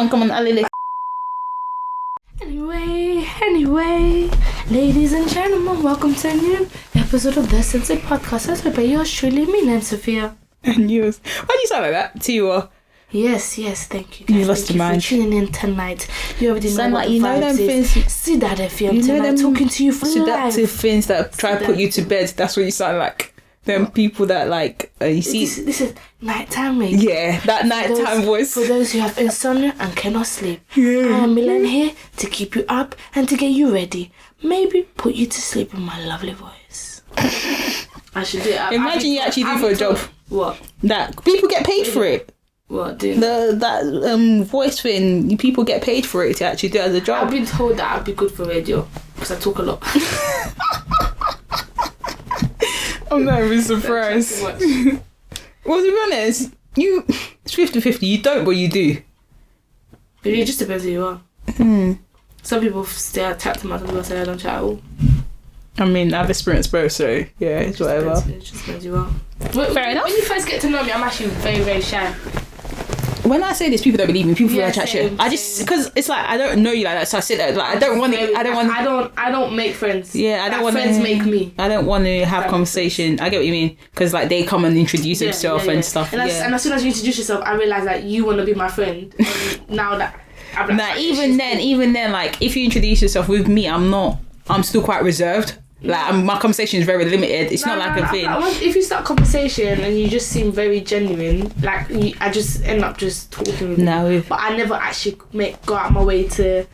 Come on, Alile. Anyway, ladies and gentlemen, welcome to a new episode of the Sensei Podcast. Hosted by yours truly, Milene and Sophia. And yours. Why do you sound like that? Tiwa. Yes, thank you guys. You lost your mind. For tuning in tonight. You already know what like, the vibes is. See that FM tonight, talking to you for seductive life. things that try to put you to bed. That's what you sound like. Them people that like, you see... This is nighttime radio. Yeah, that nighttime voice. For those who have insomnia and cannot sleep. Yeah. I am Milene here to keep you up and to get you ready. Maybe put you to sleep with my lovely voice. I should do it. Imagine you actually do for a job. What? That people get paid for it. What? Doing that voice thing, people get paid for it to actually do it as a job. I've been told that I'd be good for radio because I talk a lot. I'm not even surprised. Well, to be honest, it's 50-50. You don't, but you do. But it just depends who you are. Some people say I chat to myself, some people say I don't chat at all. I mean, I've experienced both, so yeah, it's whatever. It just depends who you are. Fair enough. When you first get to know me, I'm actually very, very shy. When I say this, people don't believe me. People chat shit. Same. I just because it's like I don't know you like that, so I sit there like I don't want to. I don't make friends. Yeah, I don't want friends make me. I don't want to have conversation. I get what you mean because like they come and introduce themselves and stuff. And as soon as you introduce yourself, I realize that you want to be my friend. And now that I'm like, even then, like if you introduce yourself with me, I'm still quite reserved. Like my conversation is very limited. It's not like a thing. If you start conversation and you just seem very genuine, like I just end up just talking with you. But I never actually go out my way to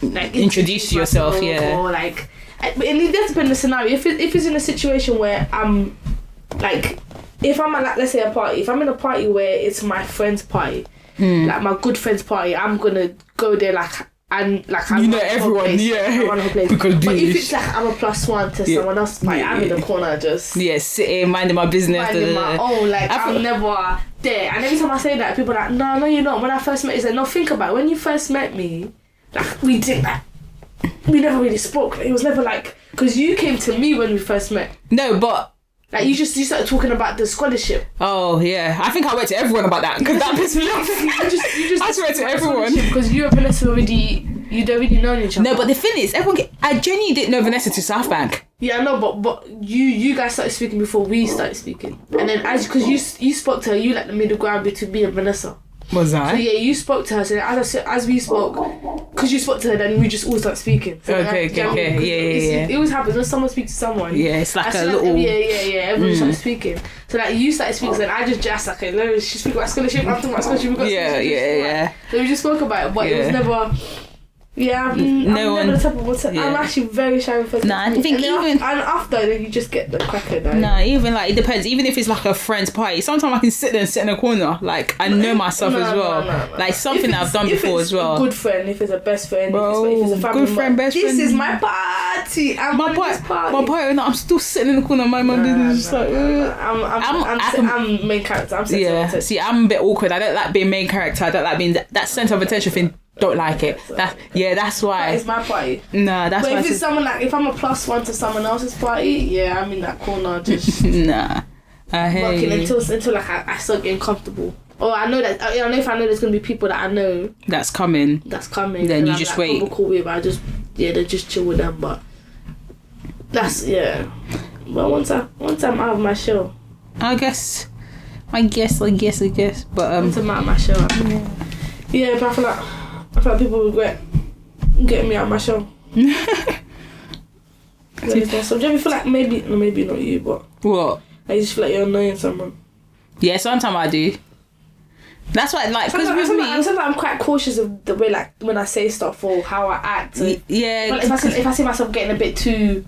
like introduce yourself. Yeah. Or like, and it does depend on the scenario. If it's in a situation where I'm like, if I'm at like, let's say a party, if I'm in a party where it's my friend's party, like my good friend's party, I'm gonna go there like. And like I know everyone, because but if it's like I'm a plus one to someone else's party, I'm in the corner just sitting minding my business, minding my own. Like I'm never there. And every time I say that, people are like, no, you're not. When I first met you, said, no, think about it. When you first met me, like we never really spoke. It was never like because you came to me when we first met. No, but. Like you started talking about the scholarship. Oh yeah, I think I went to everyone about that because that pissed me off. you just I swear to everyone because you and Vanessa you'd already known each other. No, but the thing is, I genuinely didn't know Vanessa to South Bank. Yeah, I know, but you guys started speaking before we started speaking, and then because you spoke to her, you like the middle ground between me and Vanessa. Was I? So yeah, you spoke to her. So as we spoke, because you spoke to her, then we just all start speaking. So okay. Yeah. It always happens when someone speaks to someone. Yeah, it's like a little. Yeah. Everyone started speaking. So like you started speaking, and I just okay, no, she speak about scholarship. I'm talking about scholarship. We got yeah. So we just spoke about it, but it was never. Yeah, I'm never the type of person. I'm actually very shy with first. I think and after then you just get the cracker. Even like it depends. Even if it's like a friend's party, sometimes I can sit there and sit in a corner. Like I know myself as well. No. Like something that I've done before as well. A good friend, if it's a best friend, bro, if it's a family good friend, best friend. This is my party. My party. No, I'm still sitting in the corner, mind my business. I'm main character. I'm center. See, I'm a bit awkward. I don't like being main character. I don't like being that centre of attention thing. Don't like it. That's why. It's my party. Nah, that's why. But if it's someone like, if I'm a plus one to someone else's party, yeah, I'm in that corner just. Nah, I hate working until like I start getting comfortable. Or I know that I know if I know there's gonna be people that I know that's coming. Then you just wait. Cool with, I just they just chill with them. But that's Well, once I'm out of my show. I guess. But once I'm out of my show. Yeah, but I feel like people regret getting me out of my show. So do you ever feel like maybe not you, but what? I just feel like you're annoying someone. Yeah, sometimes I do. That's why, like, because with me, sometimes I'm quite cautious of the way, like, when I say stuff or how I act. Yeah. But if I see myself getting a bit too.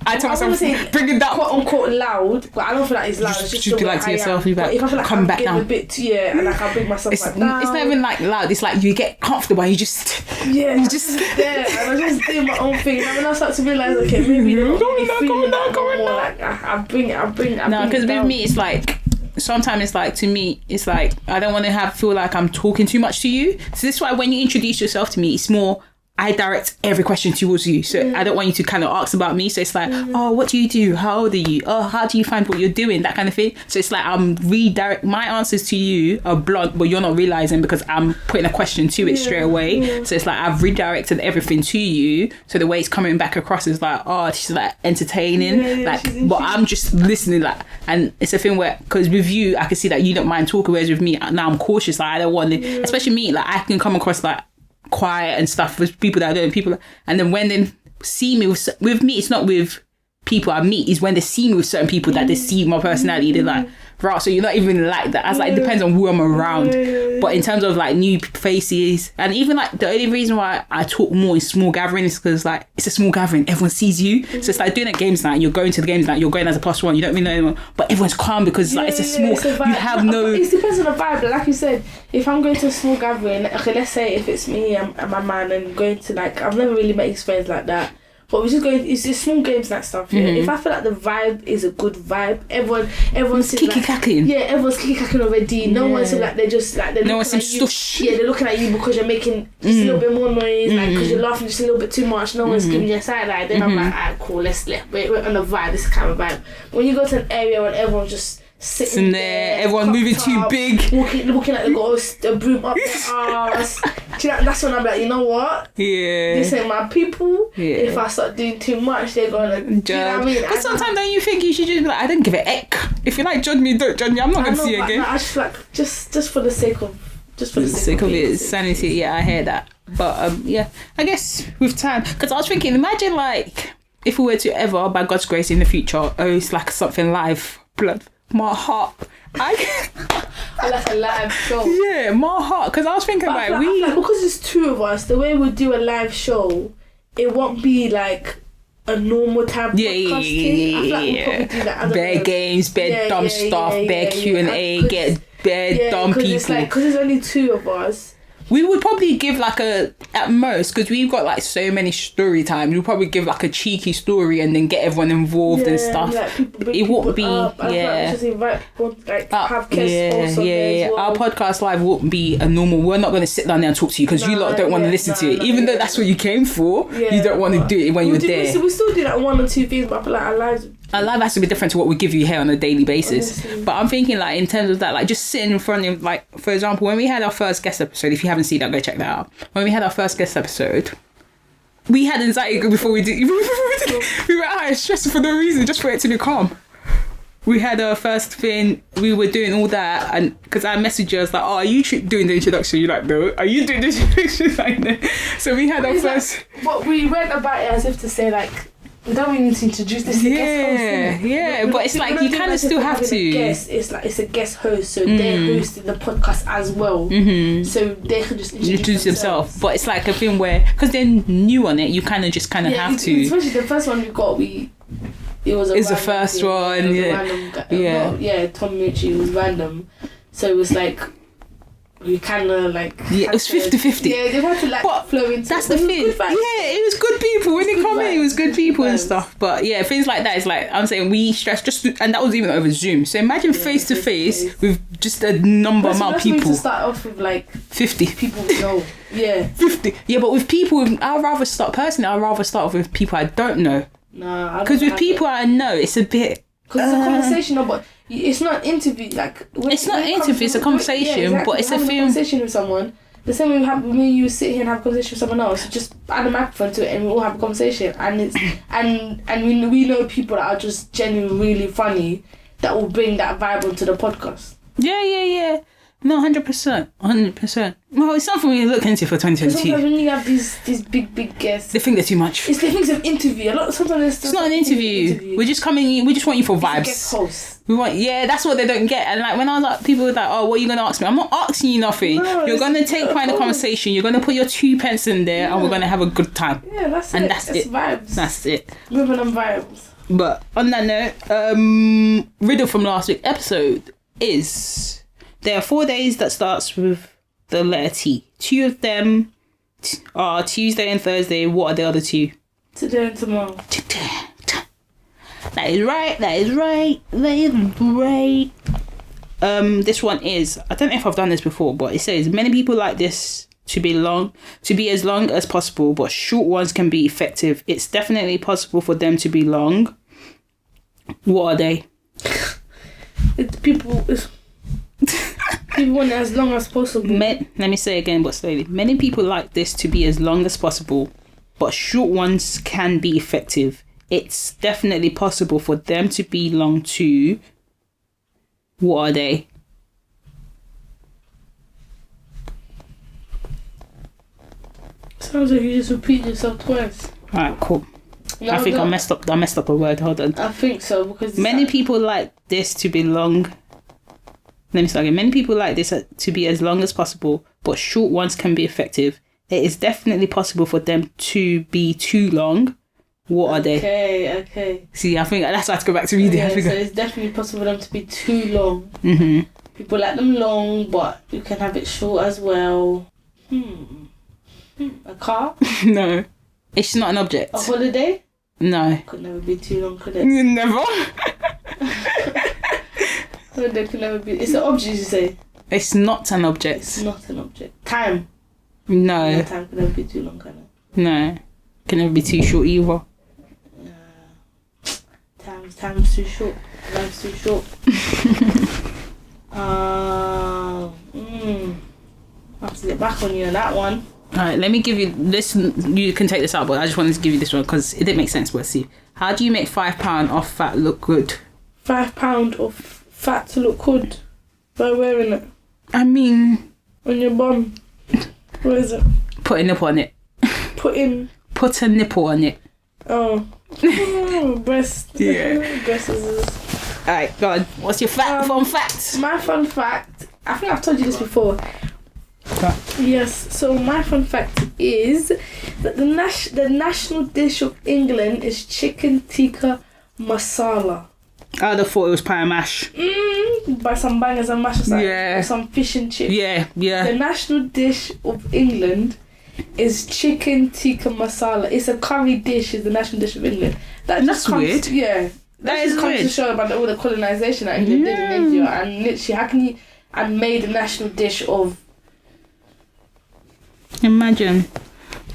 I tell myself, bring it down. Quote unquote loud, but I don't feel like it's loud. It's just be like to yourself, you if I feel like come I'm back getting down. a bit too, and like I'll bring myself down. It's not even like loud. It's like you get comfortable and you just you just there and I just do my own thing. And when I start to realise, okay, maybe they're not really feeling more like I bring it. No, because with me, it's like. Sometimes it's like, to me, it's like I don't want to feel like I'm talking too much to you. So this is why when you introduce yourself to me, it's more I direct every question towards you. So I don't want you to kind of ask about me. So it's like, oh, what do you do? How old are you? Oh, how do you find what you're doing? That kind of thing. So it's like I'm redirect my answers to you are blunt, but you're not realizing because I'm putting a question to it straight away. So it's like I've redirected everything to you. So the way it's coming back across is like, oh, she's like entertaining, like, but I'm just listening. Like, and it's a thing where, because with you, I can see that you don't mind talking, whereas with me, now I'm cautious. Like I don't want to, especially me. Like I can come across like quiet and stuff with people that I don't, and then when they see me with me, it's not with people I meet, is when they see me with certain people that they see my personality, they're like, right, so you're not even like that. I was like, it depends on who I'm around. But in terms of like new faces, and even like the only reason why I talk more in small gatherings is because like it's a small gathering, everyone sees you. So it's like doing a games night, you're going to the games night, you're going as a +1, you don't really know anyone, but everyone's calm because like it's a small, you have no. It depends on the vibe. Like you said, if I'm going to a small gathering, okay, let's say if it's me and my man and going to like, I've never really met his friends like that. But we're just going, it's just small games and that stuff, yeah. If I feel like the vibe is a good vibe, everyone's kiki-kacking. Yeah, everyone's kiki-kacking already. No one seems like they're just like, they're no one seems stush. Yeah, they're looking at you because you're making just a little bit more noise, like because you're laughing just a little bit too much. No one's giving you a side eye. Then I'm like, alright, cool, we're on the vibe, this kind of vibe. When you go to an area when everyone's just sitting there, everyone moving too big, looking like they got a broom up their arse. That's when I'm like, you know what? Yeah. This ain't my people. Yeah. If I start doing too much, they're gonna judge. You know what I mean? Because sometimes don't you think you should just be like, I don't give a heck. If you like judge me, don't judge me. I'm not gonna see you again. No, I just like just for the sake of it, sanity. Yeah, I hear that. But yeah, I guess with time, because I was thinking, imagine like if we were to ever, by God's grace, in the future, it's like something live, blood. My heart. I like a live show. Yeah, my heart. Because I was thinking about I feel like because it's two of us, the way we do a live show, it won't be like a normal type of podcasting. I feel like we'll probably do that. Bare games, bare dumb stuff, bare Q&A, get bare dumb people. Because it's only two of us. We would probably give like at most, because we've got like so many story times, we'll probably give like a cheeky story and then get everyone involved and stuff. Like it won't be, have guests also there as well. Our podcast live won't be a normal, we're not going to sit down there and talk to you because you lot don't want to listen to it. Even though that's what you came for, you don't want to do it when you're there. We still do like one or two things, but I feel like our live has to be different to what we give you here on a daily basis. Honestly. But I'm thinking like in terms of that, like just sitting in front of, like, for example, when we had our first guest episode, if you haven't seen that, go check that out. When we had our first guest episode, we had anxiety before we did. We were stressed for no reason, just for it to be calm. We had our first thing, we were doing all that, and because I messaged you, I was like, oh, are you doing the introduction? You're like, no. Are you doing the introduction? Like, no. So we had our first... But we went about it as if to say, like, we don't really need to introduce this guest host. Yeah, but it's like you kind of still have to. It's like it's a guest host, so they're hosting the podcast as well. So they can just introduce themselves. But it's like a thing where, because they're new on it, you kind of have to. Especially the first one we got, it was the first one. Tom Michi was random, so it was like. We kind of like... Yeah, it was 50-50. Yeah, they had to like flow into that's the thing. It was good people. When they come in, it was good people and stuff. But yeah, things like that is like, I'm saying we stress and that was even over Zoom. So imagine face to face with just a amount of people. To start off with like 50 people we know. Yeah. 50. Yeah, but with people, I'd rather start off with people I don't know. No, because with people I know, it's a bit... Because it's a conversation, but it's not an interview. Like it's not an interview; it's a conversation. But it's a conversation with someone. The same way me and you sit here and have a conversation with someone else. Just add a microphone to it, and we all have a conversation. And it's and we know people that are just genuinely really funny that will bring that vibe onto the podcast. Yeah. No, 100%. Well, it's something we look into for 2022. Sometimes when you have these big guests, they think they're too much. They think it's an interview. Sometimes it's not an interview. We're just coming in. We just want you for vibes. Guest host. That's what they don't get. And like when I was like, people were like, oh, what are you gonna ask me? I'm not asking you nothing. No, you're gonna take part in the conversation. You're gonna put your 2 pence in there, and we're gonna have a good time. Yeah, that's it. That's it. Vibes. That's it. Moving on vibes. But on that note, riddle from last week's episode is. There are 4 days that starts with the letter T. 2 of them are Tuesday and Thursday. What are the other 2? Today and tomorrow. That is right. This one is, I don't know if I've done this before, but it says, many people like this to be as long as possible, but short ones can be effective. It's definitely possible for them to be long. What are they? People want it as long as possible. Let me say again, but slowly. Many people like this to be as long as possible, but short ones can be effective. It's definitely possible for them to be long too. What are they? Sounds like you just repeat yourself twice. Alright, cool. No, I think I messed up a word. Hold on. I think so, because many people like this to be long. Let me start again. Many people like this to be as long as possible, but short ones can be effective. It is definitely possible for them to be too long. What are they? Okay. See, I think that's why I have to go back to reading. So it's definitely possible for them to be too long. Mm-hmm. People like them long, but you can have it short as well. A car? No. It's not an object. A holiday? No. Could never be too long, could it? Never. Holiday could never be... It's an object, you say? It's not an object. It's not an object. Time? No. Time could never be too long, can it? No. Can never be too short either. Time's too short. Life's too short. I have to get back on you on that one. Alright, let me give you this. You can take this out, but I just wanted to give you this one because it didn't make sense. But see, how do you make £5 off fat look good? £5 off fat to look good by wearing it. I mean, on your bum. What is it? Put a nipple on it. Put a nipple on it. Oh, breast. Yeah. Breast is. Alright, go on. What's your fun fact? My fun fact. I think I've told you this before. Okay. Yes. So my fun fact is that the national dish of England is chicken tikka masala. I'd have thought it was pie and mash. By some bangers and mash aside. Yeah. Or some fish and chips. Yeah. The national dish of England is chicken tikka masala. It's a curry dish. Is the national dish of England. That's weird. Yeah. That is comes to show about all the colonisation that England did in India, and literally, how can you and made a national dish of. Imagine.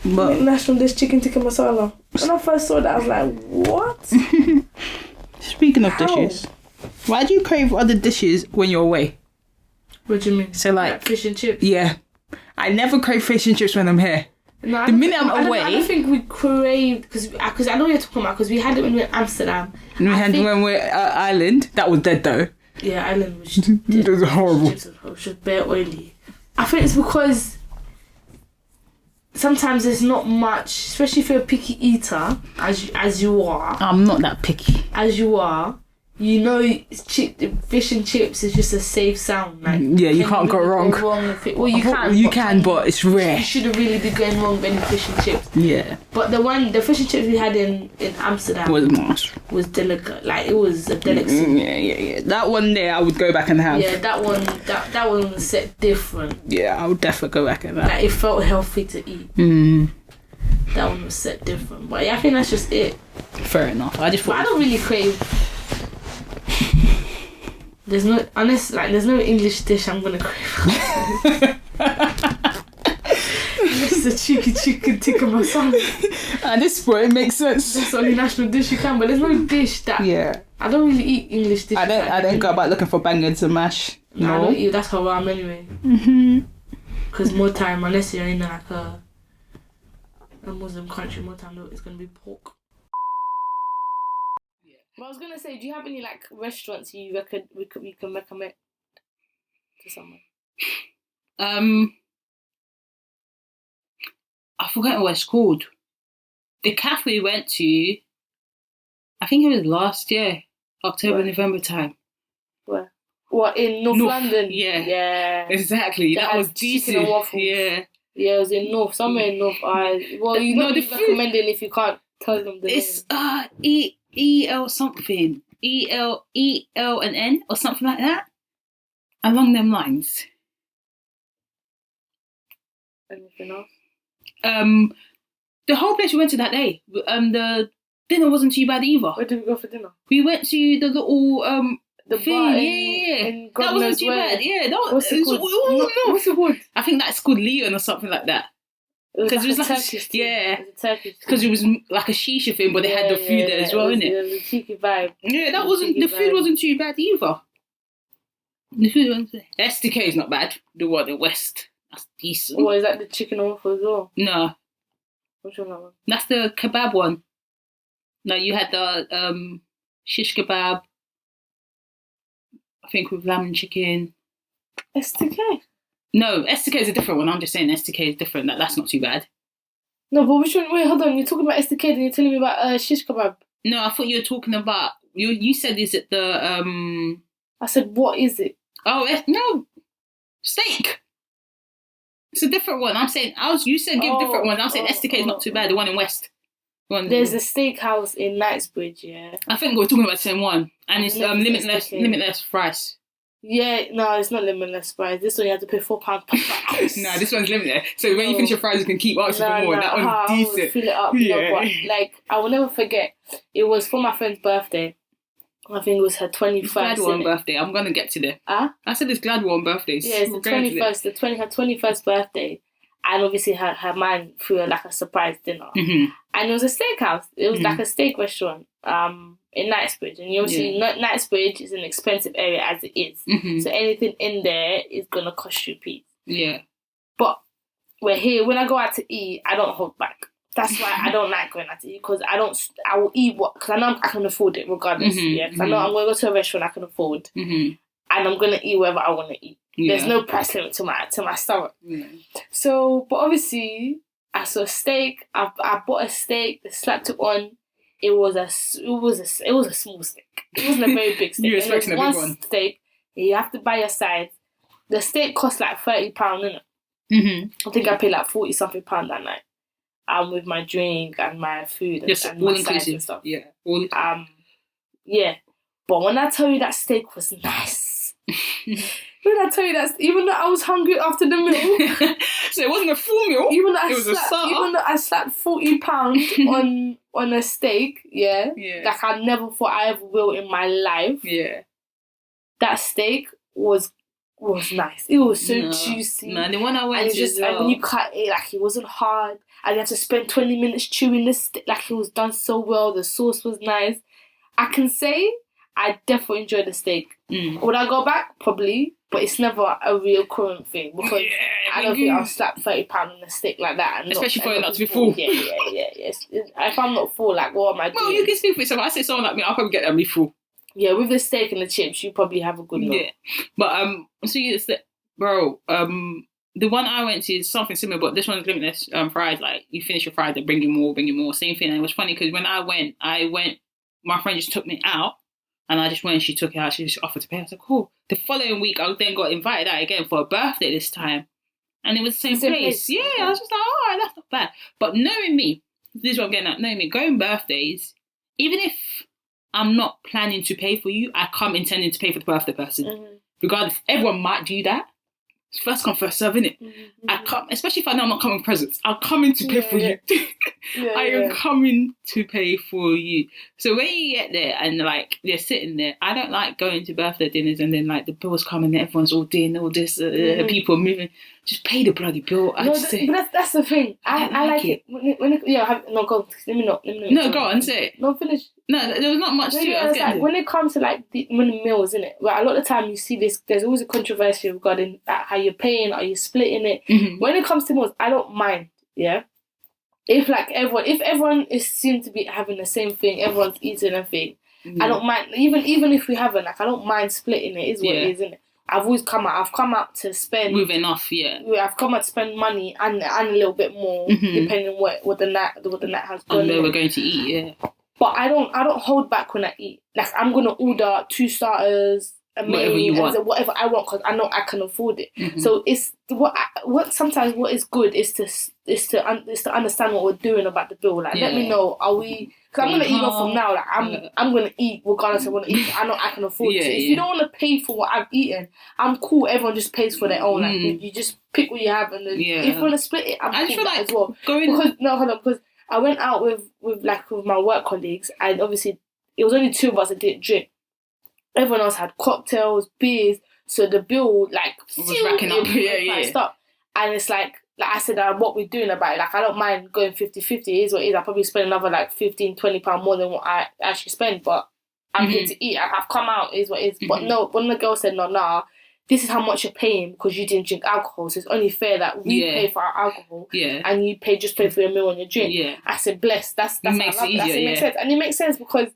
But national dish chicken tikka masala. When I first saw that, I was like, what? Speaking of dishes, why do you crave other dishes when you're away? What do you mean? So like fish and chips? Yeah. I never crave fish and chips when I'm here. No, the minute I'm away... I don't think we craved... Because I know what you're talking about, because we had it when we were in Amsterdam. And we had it when we were Ireland. That was dead though. Yeah, Ireland was dead. It was horrible. Chips was just bare oily. I think it's because sometimes there's not much, especially if you're a picky eater, as you are. I'm not that picky. As you are, you know, fish and chips is just a safe sound. Like, yeah, you can't go wrong. Well, you can, but it's rare. You shouldn't really be going wrong with any fish and chips. Yeah. But the fish and chips we had in Amsterdam was delicate. Like, it was a delicacy. Yeah. That one there, I would go back and have. Yeah, that one was set different. Yeah, I would definitely go back and have. Like, it felt healthy to eat. That one was set different. But yeah, I think that's just it. Fair enough. I don't really crave. There's no English dish I'm gonna crave. It's a chicken tikka masala. At this point, it makes sense. That's the only national dish you can, but there's no dish that. Yeah. I don't really eat English dishes. I don't go about looking for bangers and mash. No. I don't eat. That's how I'm anyway. Because more time, unless you're in like a Muslim country, more time it's gonna be pork. But I was gonna say, do you have any like restaurants you reckon we can recommend to someone? I forgot what it's called. The cafe we went to, I think it was last year, October, November time. Where? What, in North London? Yeah. Yeah. Exactly. That was decent. Chicken and waffles. Yeah. Yeah, it was in North, somewhere in North. Well, you know, the recommending if you can't tell them the name. It's EL something. EL and N or something like that. Along them lines. Anything else? The whole place we went to that day. The dinner wasn't too bad either. Where did we go for dinner? We went to the little the thing, bar yeah. in God That wasn't knows too where. bad. Yeah, that What's it called? What's it called? I think that's called Leon or something like that. Because It was like Turkish thing. yeah, It was a Turkish because thing. it was like a shisha thing, but they had the food there as well, innit? It was a cheeky vibe. Yeah, that wasn't the food wasn't too bad either. The food wasn't. STK is not bad. The one in West, that's decent. Or is that the chicken and waffle as well? No, Which one that one? that's the kebab one. No, you had the shish kebab. I think with lamb and chicken. STK? No, STK is a different one. I'm just saying STK is different. That's not too bad. No, but which one? Wait, hold on. You're talking about STK and you're telling me about shish kebab. No, I thought you were talking about you said is it the I said, what is it? Oh no, steak. It's a different one. I'm saying you said give different ones. I'm saying STK is not too bad. The one in West. There's a steakhouse in Knightsbridge, yeah. I think we're talking about the same one, and it's STK. limitless price. Yeah, no, it's not limitless price. This one you have to pay £4 per price. Nah, this one's limitless. So when you finish your fries, you can keep asking for more. That one's I decent. would fill it up. Yeah. No, but like I will never forget. It was for my friend's birthday. I think it was her 21st. Gladwell birthday. I'm gonna get to there. I said it's Gladwell birthday. Yeah, it's the 21st. Her 21st birthday, and obviously her man threw her like a surprise dinner, and it was a steakhouse. It was like a steak restaurant. In Knightsbridge, and you obviously Knightsbridge is an expensive area as it is, so anything in there is gonna cost you peas. Yeah, but we're here. When I go out to eat, I don't hold back. That's why I don't like going out to eat, because I will eat because I know I can afford it regardless. Because I know I'm gonna go to a restaurant I can afford, and I'm gonna eat wherever I want to eat. There's no price limit to my stomach. So, but obviously, I saw a steak. I bought a steak. They slapped it on. It was a small steak. It wasn't a very big steak. You were expecting a big one. Steak. You have to buy your sides. The steak cost like £30, innit? I think I paid like £40-something that night. With my drink and my food and all my sides inclusive and stuff. Yeah. Yeah. But when I tell you that steak was nice. When I tell you that, even though I was hungry after the meal, so it wasn't a full meal. Even though I slapped £40 on a steak, like I never thought I ever will in my life. Yeah, that steak was nice. It was so juicy. The one I went to, and when you cut it, like it wasn't hard. I didn't have to spend 20 minutes chewing the steak. Like it was done so well. The sauce was nice. I can say I definitely enjoyed the steak. Would I go back? Probably. But it's never a real current thing, because I don't think I'll slap £30 on a steak like that. And especially for it not to be full. Yeah. If I'm not full, like, what am I doing? Well, you can speak for yourself. I say someone like me, I'll probably get that me full. Yeah, with the steak and the chips, you probably have a good meal. Yeah. But, so you said, bro, the one I went to is something similar, but this one's limitless fries. Like, you finish your fries, they bring you more. Same thing. And it was funny because when I went, my friend just took me out. And I just went and she took it out. She just offered to pay. I was like, cool. The following week, I then got invited out again for a birthday this time. And it was the same place. Yeah, I was just like, all right, that's not bad. But knowing me, this is what I'm getting at, knowing me, going birthdays, even if I'm not planning to pay for you, I come intending to pay for the birthday person. Regardless, everyone might do that. It's first come, first serve, innit? I come, especially if I know I'm not coming with presents, I'll come in to pay for you. I am coming to pay for you. So when you get there and like they're sitting there, I don't like going to birthday dinners and then like the bills come and everyone's all doing all this, people moving. Just pay the bloody bill. But that's the thing. I like it. Go. Let me know. No, go on, say it. No, finish. No, there was not much to it. Like, when it comes to like the meals, innit? Right, a lot of the time you see this. There's always a controversy regarding how you're paying, are you splitting it? When it comes to meals, I don't mind. Yeah. If everyone seems to be having the same thing, everyone's eating a thing. I don't mind. Even if we haven't, like, I don't mind splitting it. Is what it is, isn't it? I've come out to spend with enough, I've come out to spend money and a little bit more, depending on what the night has gone. And where we're going to eat, But I don't hold back when I eat. Like, I'm gonna order 2 starters, a whatever main, you want, whatever I want, because I know I can afford it. So it's sometimes what is good is to understand what we're doing about the bill. Like, let me know, are we? Because I'm gonna eat off from now. Like, I'm gonna eat regardless of what I eat. I know I can afford it. So if you don't want to pay for what I've eaten, I'm cool. Everyone just pays for their own. Like, you just pick what you have, and then if you want to split it, I'm cool with that as well. Because I went out with my work colleagues, and obviously it was only 2 of us that didn't drink. everyone else had cocktails, beers, so the bill like was racking up. Up. And it's like I said, what we're doing about it, like I don't mind going 50-50, it is what it is. I probably spend another like £15-20 more than what I actually spend, but I'm here to eat. I've come out, it is what it is. But no, when the girl said no, this is how much you're paying because you didn't drink alcohol, so it's only fair that we pay for our alcohol and you just pay for your meal and your drink. I said, bless, that's it makes it easier, it makes sense. And it makes sense because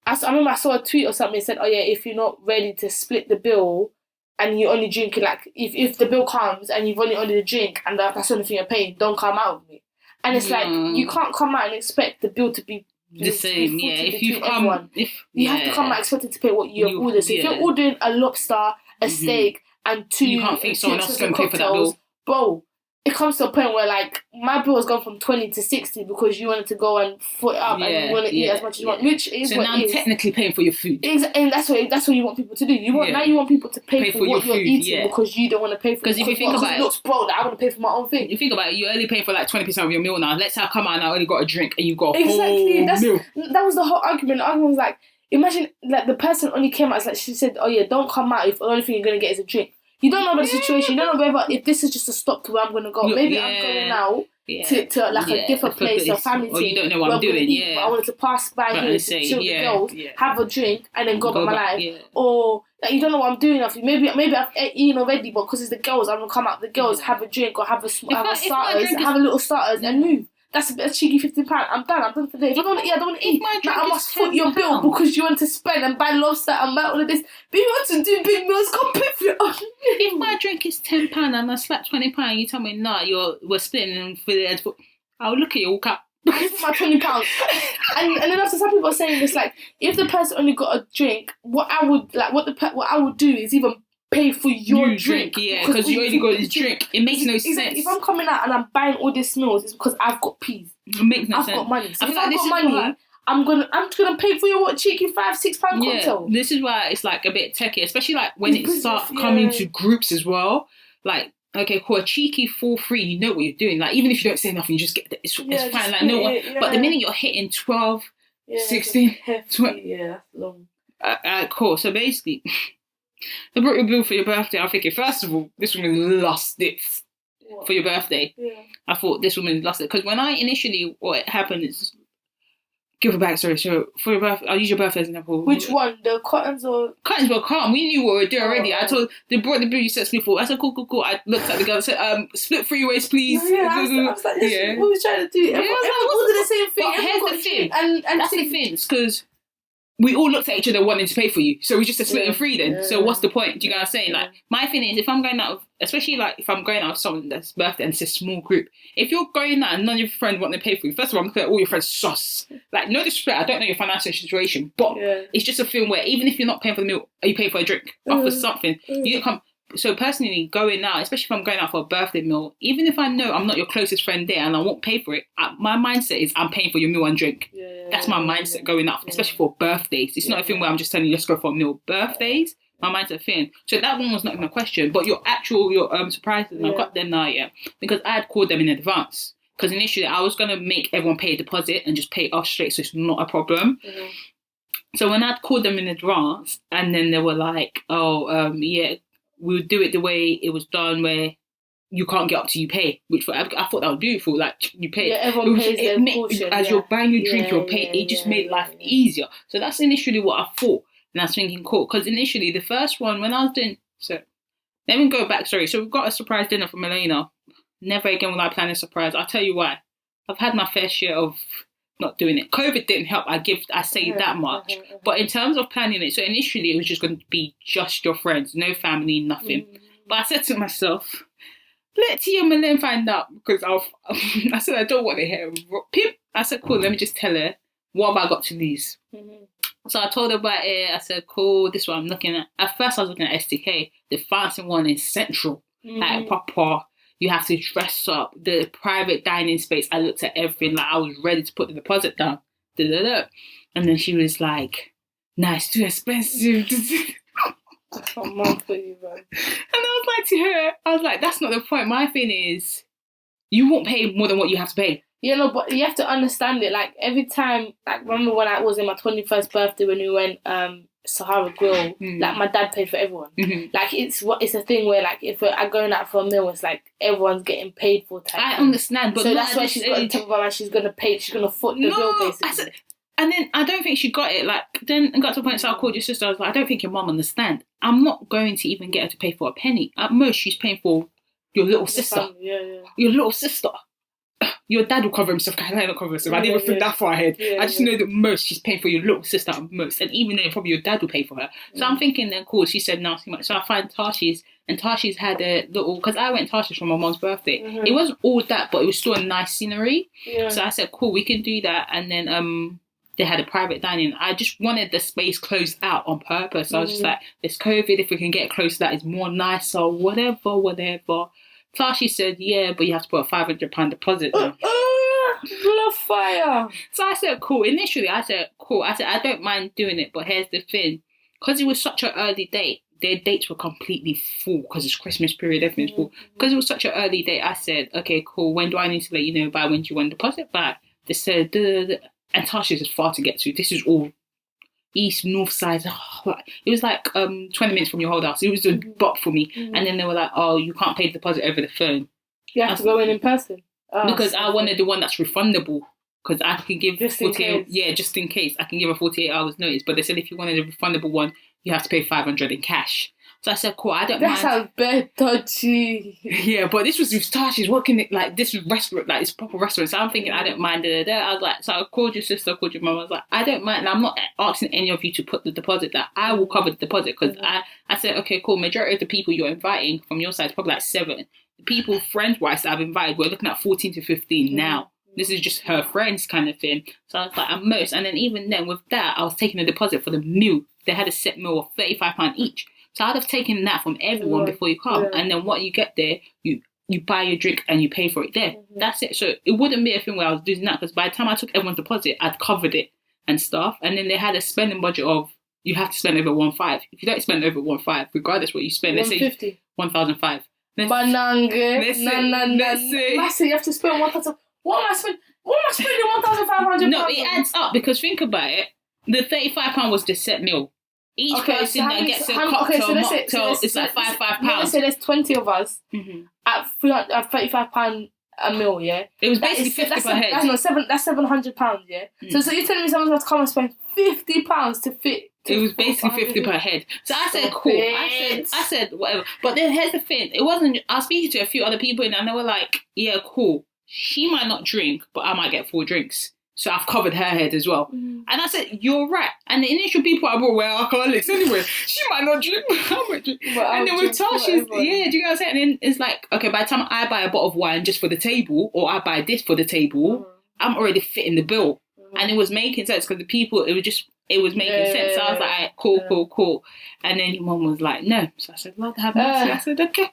I remember I saw a tweet or something that said, oh yeah, if you're not ready to split the bill and you only drink it, like if the bill comes and you've only ordered a drink and that's the only thing you're paying, don't come out with me. And it's like, you can't come out and expect the bill to be the same, if you come, everyone. You have to come out expecting to pay what you've ordered. So if you're ordering a lobster, a steak, and 2 you can't think someone else is going to pay for that bill. Bro, it comes to a point where like my bill has gone from 20 to 60 because you wanted to go and foot it up and you want to eat as much as you want, which is so what now I'm technically paying for your food. And that's what you want people to do. You want people to pay for what you're eating because you don't want to pay for it. Because if you think about it, looks bro, that I want to pay for my own thing. You think about it, you're only paying for like 20% of your meal now. Let's say I come out and I only got a drink and you've got a whole meal. That was the whole argument. The argument was like, imagine like the person only came out, it's like she said, oh yeah, don't come out if the only thing you're going to get is a drink. You don't know about the situation. You don't know whether if this is just a stop to where I'm going to go. Maybe I'm going out to like a different place, a family thing. Or you don't know what I'm doing. I wanted to pass by here to chill with the girls, have a drink, and then go about my life. Or like, you don't know what I'm doing. Maybe I've eaten already, but because it's the girls, I'm going to come out. The girls have a drink or have a starters, have a little starters and move. That's a bit of cheeky £15. I'm done for the day. If I don't want to eat, I don't want to eat. Like, I must foot your bill because you want to spend and buy lobster and buy all of this. But you want to do big meals, come pay for it. If my drink is £10 and I slap £20, you tell me, nah, we're splitting for the head. I'll look at you, walk up. It's my £20. and then after some people are saying this, like, if the person only got a drink, what I would do is even pay for your drink. Because you only got this drink. It makes no sense. If I'm coming out and I'm buying all these meals, it's because I've got peas. It makes no sense. I've got money. So if I've got money, I'm just gonna pay for your cheeky £5-6 cocktail. This is why it's like a bit techie, especially like when it starts coming to groups as well. Like, okay, cool, a cheeky 4-3, you know what you're doing. Like, even if you don't say nothing, you just get that. It's fine. Like, no one. But the minute you're hitting 12, 16, 20, that's long. Cool. So basically. I brought your bill for your birthday. I'm thinking, first of all, this woman lost it for your birthday. I thought this woman lost it. Because when what happened is, give a backstory. So, for your birthday, I'll use your birthday as an example. Which one? The cottons or? Cottons were calm. We knew what we were doing already. They brought the bill, you said split 4. I said, cool. I looked at the girl and said, split 3 ways, please. I was like, what we trying to do? Everyone ordered the same thing. But here's the thing. And that's the thing. Because we all looked at each other wanting to pay for you. So we just said split in 3 then. So what's the point? Do you know what I'm saying? Like, my thing is, if I'm going out, especially like if I'm going out with someone that's birthday and it's a small group, if you're going out and none of your friends want to pay for you, first of all, I'm looking at all your friends sus. Like, no disrespect, I don't know your financial situation, but it's just a feeling where even if you're not paying for the meal, are you paying for a drink? Or for something? You don't come. So personally, going out, especially if I'm going out for a birthday meal, even if I know I'm not your closest friend there and I won't pay for it, my mindset is I'm paying for your meal and drink. That's my mindset going out, especially for birthdays. It's not a thing where I'm just telling you, let's go for a meal. Birthdays, my mindset thing. So that one was not even a question. But your surprises, I've got them now, because I had called them in advance. Because initially I was going to make everyone pay a deposit and just pay it off straight, so it's not a problem. So when I'd called them in advance, and then they were like, we'll do it the way it was done, where you can't get up till you pay. Which I thought that was beautiful. Like, you pay. Everyone pays their portion. As you're buying your drink, you're paying. It just made life easier. So that's initially what I thought. And I was thinking, cool. Because initially, the first one, when I was doing... So, let me go back. Sorry. So we've got a surprise dinner for Milene. Never again will I plan a surprise. I'll tell you why. I've had my fair share of not doing it. COVID didn't help. I say that much. But in terms of planning it, so initially it was just going to be just your friends, no family, nothing. But I said to myself, let Tiwa and Milene find out, because I said I don't want to hear pip. I said, cool, let me just tell her what have I got to lose. So I told her about it. I said, cool, this is what I'm looking at. At first I was looking at STK. The fancy one is Central, like proper. You have to dress up. The private dining space, I looked at everything. Like, I was ready to put the deposit down. And then she was like, nah, it's too expensive. I can't mind for you, man. And I was like to her, I was like, that's not the point. My thing is, you won't pay more than what you have to pay. Yeah, no, but you have to understand it. Like, every time, like, remember when I was in my 21st birthday when we went Sahara Grill, like my dad paid for everyone. Like it's a thing where like if we're going out for a meal, it's like everyone's getting paid for time. I understand, but so that's why she's got to tell her she's gonna pay. She's gonna foot the bill basically. And then I don't think she got it. Like then it got to a point. So I called your sister. I was like, I don't think your mum understands. I'm not going to even get her to pay for a penny. At most, she's paying for your little sister. Your little sister. Your dad will cover himself. I don't cover himself. I didn't even think that far ahead. I just know that most she's paying for your little sister at most, and even then probably your dad will pay for her. So I'm thinking then, cool. She said no, too much. So I find Tashi's, and Tashi's had a little, because I went Tashi's for my mom's birthday. It wasn't all that, but it was still a nice scenery. So I said, cool, we can do that, and then they had a private dining. I just wanted the space closed out on purpose. So I was just like, there's COVID, if we can get close to that, it's more nicer, whatever. Tashi said, yeah, but you have to put a £500 deposit down. Love fire. So I said, cool. Initially, I said, cool. I said, I don't mind doing it, but here's the thing. Because it was such an early date, their dates were completely full because it's Christmas period, everything's full. Because it was such an early date, I said, okay, cool. When do I need to let you know by? When do you want to deposit by? They said, and Tashi's is far to get to. This is all east, north side. It was like 20 minutes from your whole house. It was a bop for me. And then they were like, oh, you can't pay the deposit over the phone. You have to go in person. Because I wanted the one that's refundable. Because I can give 48. Yeah, just in case. I can give a 48 hours notice. But they said if you wanted a refundable one, you have to pay 500 in cash. So I said, cool, I don't mind. That sounds bad dodgy. Yeah, but this was with Tashi's working like this restaurant, like it's proper restaurant. So I'm thinking I don't mind. I was like, so I called your sister, I called your mum. I was like, I don't mind. And I'm not asking any of you to put the deposit down. I will cover the deposit because I said, okay, cool. Majority of the people you're inviting from your side is probably like 7. The people friends-wise that I've invited, we're looking at 14 to 15 now. This is just her friends kind of thing. So I was like, at most. And then even then with that, I was taking a deposit for the meal. They had a set meal of £35 each. So I'd have taken that from everyone before you come. And then what you get there, you buy your drink and you pay for it there. That's it. So it wouldn't be a thing where I was doing that because by the time I took everyone's deposit, I'd covered it and stuff. And then they had a spending budget of, you have to spend over 1,500. If you don't spend over 1,500, regardless what you spend, let's say 1,500. Let's say you have to spend 1,000. What am I spending 1,500? No, it adds up because think about it. The £35 was the set meal. Each person that gets a cocktail, mocktail, it's like £5. Let's say there's 20 of us at £35 a meal, yeah? It was basically 50 per head. That's £700, yeah? So you're telling me someone's got to come and spend £50 to fit? It was basically 50 per head. So I said, cool. I said, whatever. But then here's the thing. It wasn't, I was speaking to a few other people and they were like, yeah, cool. She might not drink, but I might get 4 drinks. So I've covered her head as well. And I said, you're right. And the initial people I brought were alcoholics anyway. She might not drink, but I might drink. And then with Tashi's, do you know what I'm saying? And then it's like, okay, by the time I buy a bottle of wine just for the table, or I buy this for the table, I'm already fitting the bill. And it was making sense because the people, it was making sense. So I was like, cool. And then your mum was like, no. So I said, Lord have mercy. I said, okay.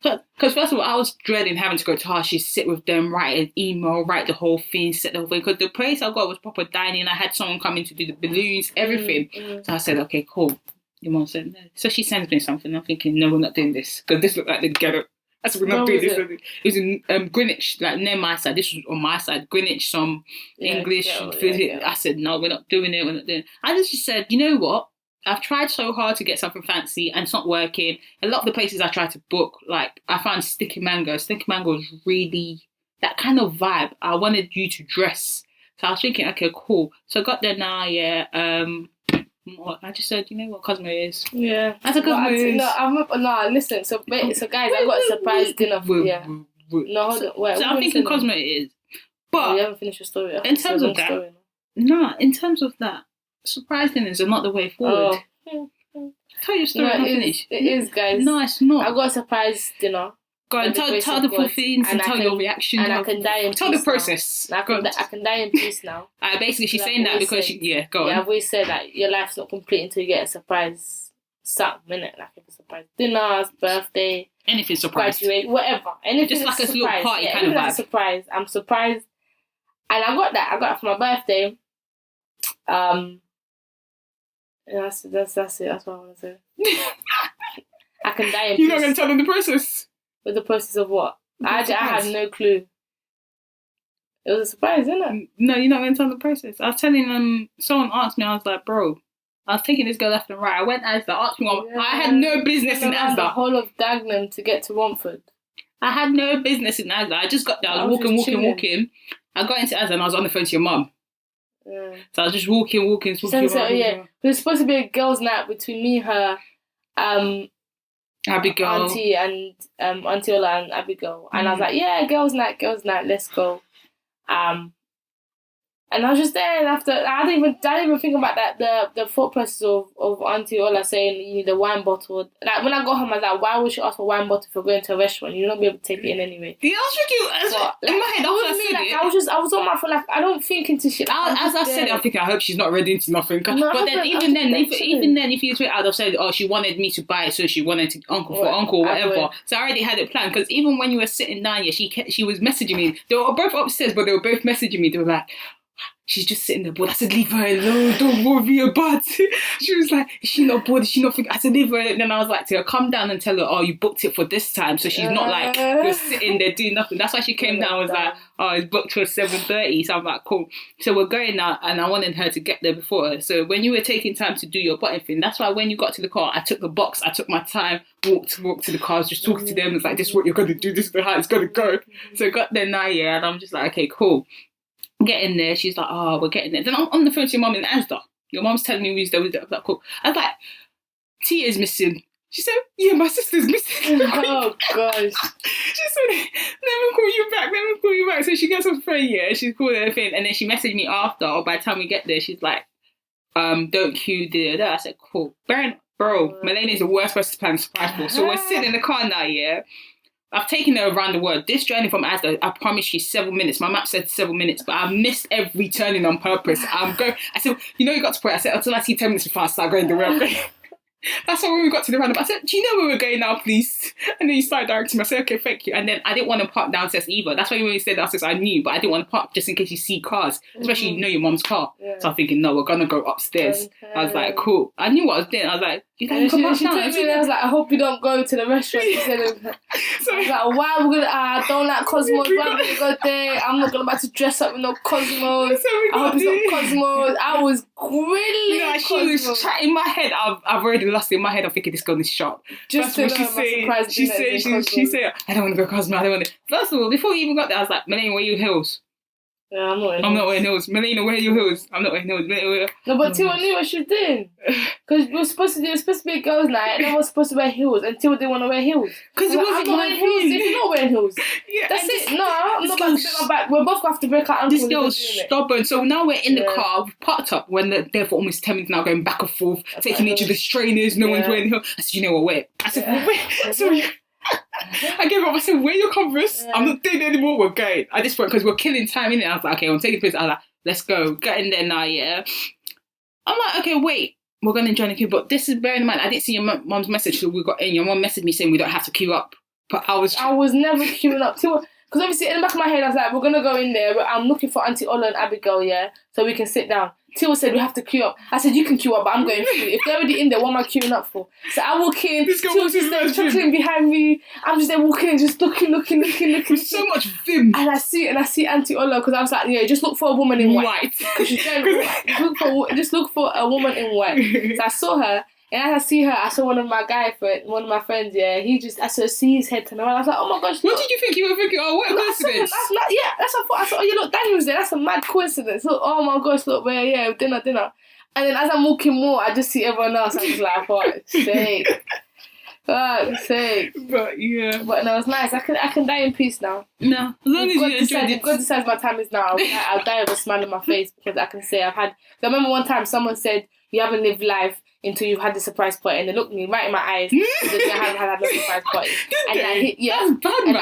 Because first of all, I was dreading having to go to Tashi, sit with them, write an email, write the whole thing, set the whole thing. Because the place I got was proper dining. I had someone coming to do the balloons, everything. So I said, okay, cool. Your mum said, no. So she sends me something. I'm thinking, no, we're not doing this. Because this looked like the ghetto. I said, we're not doing this. It was in Greenwich, like near my side. This was on my side. Greenwich, some English. I said, no, we're not doing it. I just said, you know what? I've tried so hard to get something fancy and it's not working. A lot of the places I tried to book, like I found Sticky Mango. Sticky Mango was really that kind of vibe. I wanted you to dress. So I was thinking, okay, cool. So I got there now, I just said, you know what Cosmo is? Yeah. I said Cosmo is. Listen. So guys, I got a surprise dinner for you. No, hold on. Wait, so I'm thinking Cosmo is. But you haven't finished your story. In terms of that, in terms of that, surprise dinners are not the way forward. Tell your story, not finish. It is, guys. No, it's not. I got a surprise dinner. Go and tell the full things and tell your reaction. And I can die in peace. Tell the process. I can die in peace now. Basically, she's saying that because go on. I've always said that your life's not complete until you get a surprise something, innit? Like a surprise dinner, birthday, anything surprise, graduate, whatever. Anything just like a little party kind of vibe. Surprise. I'm surprised, and I got that for my birthday. That's it. That's what I want to say. I can die in peace. You're not going to tell them the process? With the process of what? I had no clue. It was a surprise, isn't it? No, you're not going to tell them the process. I was telling them, someone asked me, I was like, bro, I was taking this girl left and right. I went Asda, asked me what... I had no business in Asda. The whole of Dagenham to get to Romford. I had no business in Asda. I just got there. I was walking. I got into Asda and I was on the phone to your mum. Yeah. So I was just walking. It was supposed to be a girls' night between me, her, Abigail, Auntie and Auntie Ola and Abigail. And I was like, yeah, girls' night, let's go. And I was just there, and after I didn't even think about that the thought process of Auntie Ola saying you need a wine bottle. Like when I got home, I was like, why would she ask for a wine bottle if we're going to a restaurant? You'll not be able to take it in anyway. Yeah, I was thinking in my head. I was on my phone, like I don't think into shit. As I said it, I'm thinking I hope she's not ready into nothing. No, but then even then, if you tweet, I'd have said, oh, she wanted me to buy it, so she wanted to uncle or whatever. So I already had it planned because even when you were sitting down, she was messaging me. They were both upstairs, but they were both messaging me. They were like, she's just sitting there bored. I said, leave her alone. Don't worry about it. She was like, is she not bored? Is she not thinking? I said, leave her alone. And then I was like to her, come down and tell her, oh, you booked it for this time. So she's not like, you're sitting there doing nothing. That's why she came down and was like, oh, it's booked for 7:30. So I'm like, cool. So we're going now. And I wanted her to get there before her. So when you were taking time to do your button thing, that's why when you got to the car, I took the box. I took my time, walked to the car. I was just talking to them. It's like, this is what you're going to do. This is how it's going to go. So I got there now, yeah. And I'm just like, okay, cool. Getting there, she's like, oh, we're getting there. Then I'm on the phone to your mum in Asda. Your mum's telling me who's there. I was like, cool. I was like, Tia's missing. She said, yeah, my sister's missing. Oh, gosh. She said, let me call you back. So she gets on the phone, yeah, she's calling her thing. And then she messaged me after, or by the time we get there, she's like, don't cue the... I said, cool. Milene is the worst person to plan a surprise for. So we're sitting in the car now, yeah. I've taken her around the world. This journey from Asda, I promise you 7 minutes. My map said 7 minutes, but I missed every turning on purpose. I said, you got to put it. I said, until I see 10 minutes before I start going the way I'm going. That's why when we got to the roundabout, I said, do you know where we're going now, please? And then you started directing me. I said, okay, thank you. And then I didn't want to park downstairs either. That's why when you said downstairs, I knew, but I didn't want to park just in case you see cars, especially you know your mum's car. Yeah. So I'm thinking, no, we're going to go upstairs. Okay. I was like, cool. I knew what I was doing. I was like, you guys come back down. I was like, I hope you don't go to the restaurant. So I was like, why are we going to, I don't like Cosmos. Why are we going to go there? I'm not going to dress up with no Cosmos. I hope it's not Cosmos. I was grilling Cosmos. She was chatting in my head. I've already lost it in my head. I'm thinking this girl is sharp. Just to she said, I don't want to go Cosmo. I don't want to. First of all, before we even got there, I was like, Milene, wear your heels. Yeah, I'm not wearing heels. Milene, wear your heels. I'm not wearing heels. No, but Tiwa knew what she was doing. Because it was supposed to be a girls' night, and I was supposed to wear heels, and Tiwa didn't want to wear heels. Because it wasn't I'm not wearing heels if you're not wearing heels. Yeah, that's it. No, I'm not about to break my back. We're both going to have to break our ankles. This girl's stubborn. So now we're in the car, we've parked up, when they're there for almost 10 minutes now, going back and forth, taking each other's trainers, no one's wearing heels. I said, you know what, wait. I said, wait. Sorry. I gave up. I said, wear your Converse. Yeah. I'm not doing it anymore. We're going. At this point, because we're killing time in it. I was like, okay, I'm taking this. I was like, let's go. Get in there now, yeah. I'm like, okay, wait. We're going to join the queue. But this is, bearing in mind, I didn't see your mum's message. So we got in. Your mum messaged me saying we don't have to queue up. But I was never queuing up. Because obviously, in the back of my head, I was like, we're going to go in there. I'm looking for Auntie Ola and Abigail, yeah, so we can sit down. Tiwa said we have to queue up. I said, you can queue up, but I'm going through. If they're already in there, what am I queuing up for? So I walk in, Tiwa's just there chuckling behind me. I'm just there walking in, just looking. With so much vim. And I see Auntie Ola, because I was like, yeah, just look for a woman in white. Because she's very white. Just look for a woman in white. So I saw her. And as I see her, I saw one of my friends, yeah, I see his head turn around. I was like, oh my gosh. What did you think? You were thinking, oh, what a coincidence. That's what I thought. I said, oh, you look, Daniel's there. That's a mad coincidence. Look, oh my gosh, look, dinner. And then as I'm walking more, I just see everyone else. I'm just like, fuck's sake. But yeah. But no, it's nice. I can die in peace now. No, as long as you enjoyed it. God decides my time is now. I'll die with a smile on my face because I can say I've had... I remember one time someone said, you haven't lived life until you've had the surprise party, and they looked me right in my eyes and said, I haven't had a surprise party. And I hit, yeah. That's bad, man.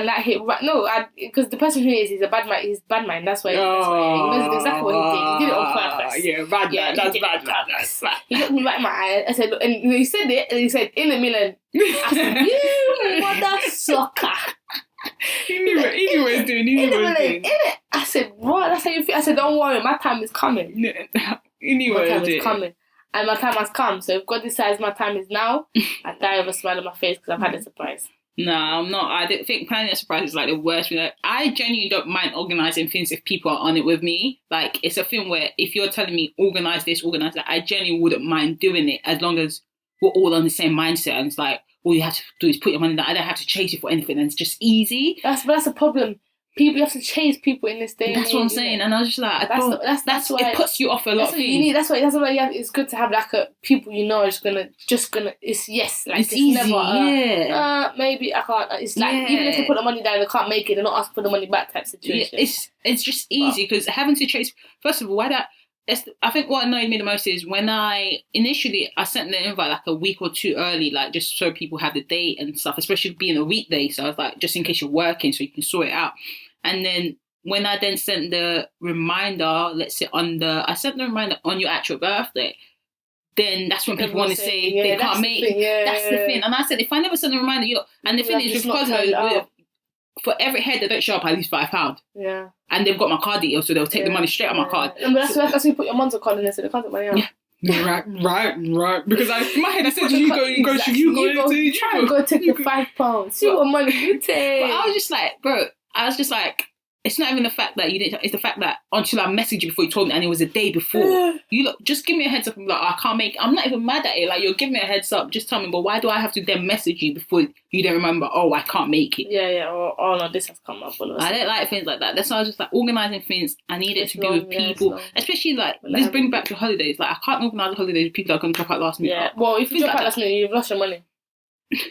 That hit, no, because the person who he's a bad man, he's bad man, that's why he knows exactly what he did. He did it on purpose. Yeah, bad man, that's bad man. He looked me right in my eye, I said, look, and he said it, and he said, in a million. I said, you mother sucker. He knew what he was doing. I said, what? That's how you feel? I said, don't worry, my time is coming. He knew what he was doing. Coming. And my time has come. So if God decides my time is now, I die with a smile on my face because I've had a surprise. No, I'm not. I don't think planning a surprise is like the worst thing. Like, I genuinely don't mind organising things if people are on it with me. Like, it's a thing where if you're telling me organise this, organise that, I genuinely wouldn't mind doing it as long as we're all on the same mindset. And it's like, all you have to do is put your money down. I don't have to chase you for anything. And it's just easy. That's a problem. You have to chase people in this day. That's what I'm saying, and I was just like, that's why it puts you off a lot of things. You need. That's why it's good to have like a people you know is gonna. It's yes, like it's easy. Never, maybe I can't. It's like even if they put the money down, they can't make it. They're not asking for the money back type situation. Yeah, it's just easy because having to chase. First of all, I think what annoyed me the most is when I sent the invite like a week or two early, like just so people have the date and stuff, especially being a weekday. So I was like, just in case you're working, so you can sort it out. And then when I then sent the reminder, I sent the reminder on your actual birthday, then that's when people want to say they can't make it. That's the thing. And I said, if I never send a reminder, and the thing is, with Cosmo, for every head that don't show up, at least £5. Yeah. And they've got my card details, so they'll take the money straight on my card. But that's why you put your mum's card in there, so they can't take money out. Yeah. Right. Because in my head, I said, you go, try and go take your £5. See what money you take. But I was just like, it's not even the fact that you didn't. It's the fact that until I messaged you before you told me, and it was a day before. Just give me a heads up. I'm like, I can't make. I'm not even mad at it. Like, you're giving me a heads up. Just tell me. But why do I have to then message you before you don't remember? Oh, I can't make it. Yeah. Or no, this has come up. I don't like things like that. That's why I was just like organising things. I need it to be with people, especially like let's bring back to holidays. Like, I can't organise holidays with people that are going to drop out last minute. Yeah. Well, if you drop out last minute, you've lost your money.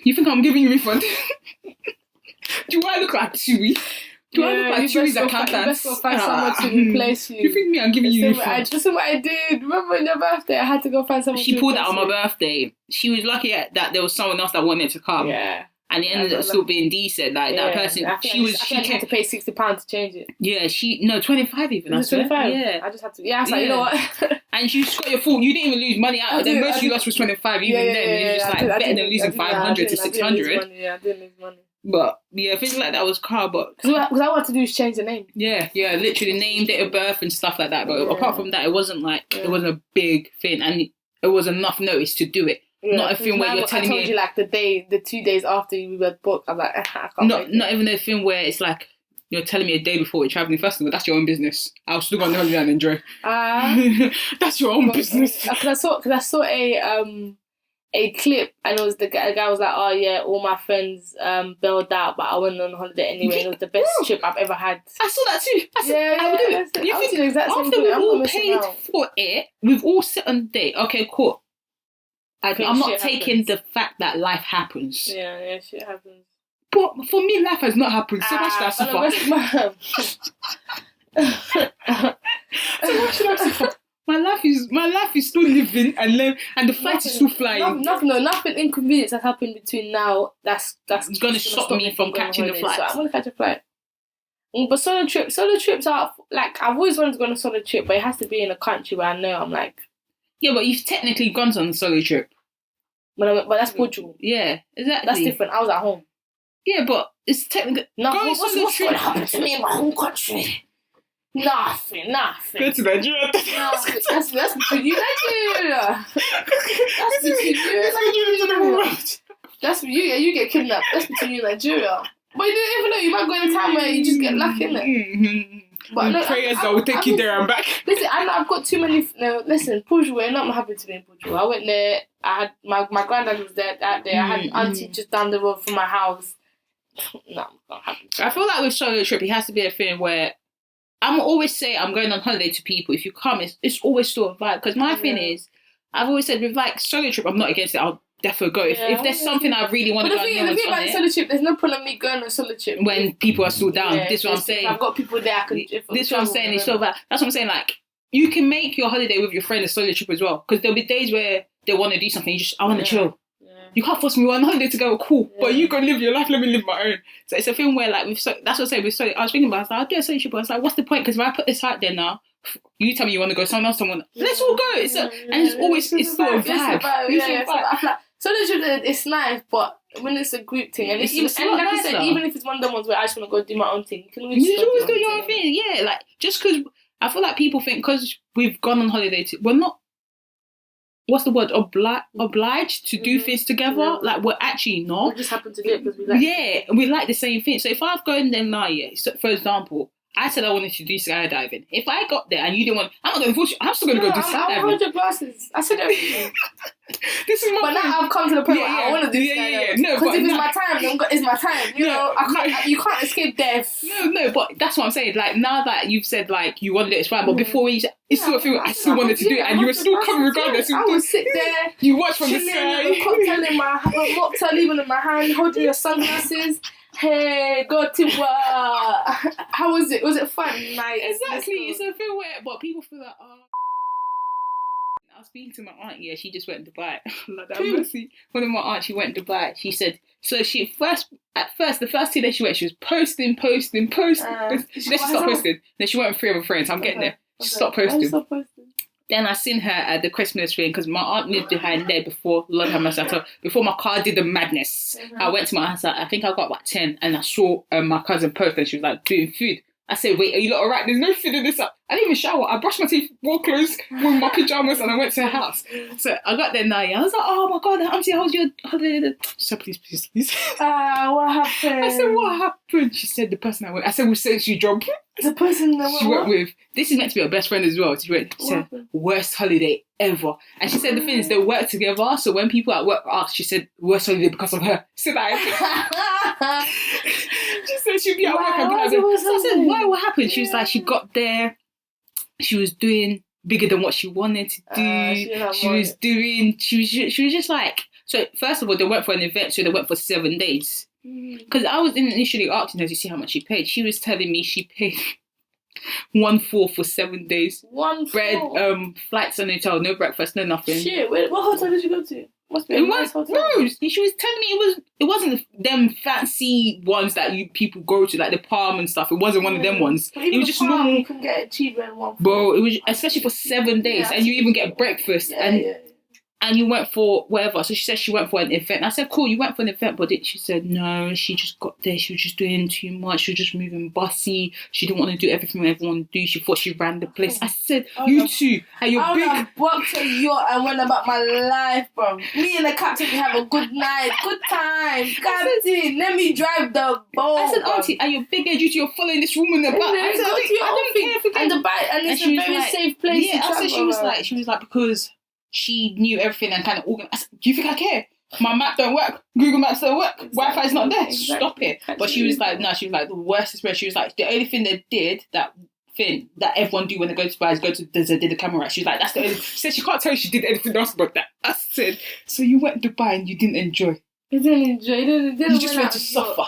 You think I'm giving you a refund? Do I look like Tiwi? Do I look like Tiwi's accountant? You best go find someone to replace you. You think me? I'm giving you a refund. This is what I did. Remember on your birthday, I had to go find someone. She pulled out on my birthday. She was lucky that there was someone else that wanted to come. Yeah. And it ended up still being decent. Like that person, she had to pay £60 to change it. Yeah, 25 even. Was it 25? Yeah, I just had to. Yeah, I was like, you know what? And you just got your full. You didn't even lose money out. The most you lost was 25. Even then, it was just like better than losing 500 to 600. Yeah, I didn't lose money. But yeah, things like that was car. But because all I wanted to do is change the name. Yeah, literally name, date of birth, and stuff like that. But apart from that, it wasn't like it wasn't a big thing, and it was enough notice to do it. Yeah, not a thing where you're telling me. I told you like the 2 days after we were booked. I'm like, I can't. Not even a thing where it's like you're telling me a day before we're traveling festival. That's your own business. I'll still go on the holiday and enjoy. That's your own business. Because I saw a clip and it was the guy was like, oh yeah, all my friends bailed out, but I went on holiday anyway. It was the best trip I've ever had. I saw that too. I would do it. You think the exact same thing? We've all paid for it, we've all set on date. Okay, cool. I'm not taking the fact that life happens. Yeah, shit happens. But for me, life has not happened. So much that I suffer. So much that I suffer. My life is still living and the flight is still flying. Nothing inconvenience has happened between now. That's gonna stop me from catching the flight. So I'm gonna catch a flight. But solo trips are like I've always wanted to go on a solo trip, but it has to be in a country where I know I'm like. Yeah, but you've technically gone on a solo trip. But that's Portugal. Yeah, exactly. That's different. I was at home. Yeah, but it's technically... What's going to happen to me in my home country? Nothing. Go to Nigeria. That's between you and Nigeria. That's you. Yeah, you get kidnapped. That's between you and Nigeria. But you don't even know. You might go in a time where you just get lucky, innit? But no, prayers that will take you there and back. Listen, I've got too many. No, listen, Portugal. Nothing happened to me in Portugal. I went there. I had my granddad was there that day. I had an auntie just down the road from my house. No, not happening. I feel like with solo trip, it has to be a thing where I'm always say I'm going on holiday to people. If you come, it's always still a vibe. Because my thing is, I've always said with like solo trip, I'm not against it. I'll definitely go if there's something I really want to go. The thing about solo trip, there's no problem me going on solo trip when people are still down. This is what I'm saying. I've got people there. This is what I'm saying. It's so bad. That's what I'm saying. Like you can make your holiday with your friend a solo trip as well. Because there'll be days where they want to do something. I want to chill. You can't force me on holiday to go, cool, but you can live your life, let me live my own. So it's a thing where, like, that's what I say, I was thinking about it, I was like, I'll do a solo trip, but I was like, what's the point? Because if I put this out there now, you tell me you want to go, someone else, let's all go. And it's always, it's still a vibe. Solo trip, it's nice, but when it's a group thing, and like I said, even if it's one of the ones where I just want to go do my own thing, you can always do your own thing. Yeah, like, just because I feel like people think, because we've gone on holiday, we're not what's the word, obliged to do things together. Yeah. Like, we're actually not. We just happen to do it because we like we like the same thing. So if I've gone there now, so for example, I said I wanted to do skydiving. If I got there and you didn't want, I'm not going to force you. I'm still going to go do skydiving. I hold your glasses. I said everything. This is my But now I've come to the point where I want to do skydiving. No, because if it's my time, then it's my time. You know, you can't escape death. No, but that's what I'm saying. Like, now that you've said, like, you wanted it, it's fine. But before you said, it's still a feel, I still wanted to do it. And you were still coming regardless. I would sit there. You watch from the sky. With a cocktail in my hand, mocktail even in my hand, holding your sunglasses. Hey, go Tiwa. How was it? Was it fun? Nice. Exactly. It's a feel where, but people feel like, oh. I was speaking to my aunt, she just went to Dubai. Like that mercy. One of my aunts, she went to Dubai. She said, so the first 2 days she went, she was posting. Then she stopped posting. Then she went with 3 other friends. I'm getting there. She stopped posting. Then I seen her at the Christmas thing because my aunt lived behind there before Lord have mercy. Before my car did the madness. I went to my house. I think I got about 10, and I saw my cousin post, and she was like doing food. I said, wait, are you lot alright? There's no food in this. I didn't even shower. I brushed my teeth, wore clothes, with my pyjamas, and I went to her house. So I got there now. I was like, oh my God, auntie, how was your holiday? She said, please. What happened? I said, what happened? She said, the person I went. I said, we sent you job. The person that she went with. This is meant to be her best friend as well. She said, worst holiday ever. And she said the thing is, they work together. So when people at work asked, she said, worst holiday because of her. So like, she said she'd be at work and be like, so I said, why? What happened? She was like, she got there. She was doing bigger than what she wanted to do. She was just like, so first of all, they went for an event. So they went for 7 days. Because I was initially asking her to see how much she paid. She was telling me she paid 1/4 for 7 days. 1/4? Bread, flights and hotel, no breakfast, no nothing. Shit, what hotel did you go to? Must be a nice hotel. No, she was telling me it wasn't them fancy ones that people go to, like the Palm and stuff. It wasn't one of them ones. It was just normal. You can get it cheaper in 1/4. Bro, it was especially for 7 days, and you even get breakfast and you went for whatever. So she said she went for an event. I said, cool, you went for an event, but she said, no, she just got there. She was just doing too much. She was just moving bossy. She didn't want to do everything everyone would do. She thought she ran the place. I said, you two, and you're big. I booked a yacht and went about my life, bro. Me and the captain, we have a good night, good time. Captain, let me drive the boat. I said, auntie, and you're big age, you're following this woman about. I said, I don't care if we and it's a very safe place to travel. I said, she was like, because she knew everything and kind of organized. I said, do you think I care? My map don't work. Google Maps don't work. Exactly. Wi-Fi's not there. Exactly. Stop it. But she was like, no, she was like, the worst experience. She was like, the only thing they did, that thing that everyone do when they go to Dubai is go to the camera right. She was like, that's the only. She said she can't tell you she did anything else but that. I said, so you went to Dubai and you didn't enjoy? You didn't enjoy. You just went to suffer.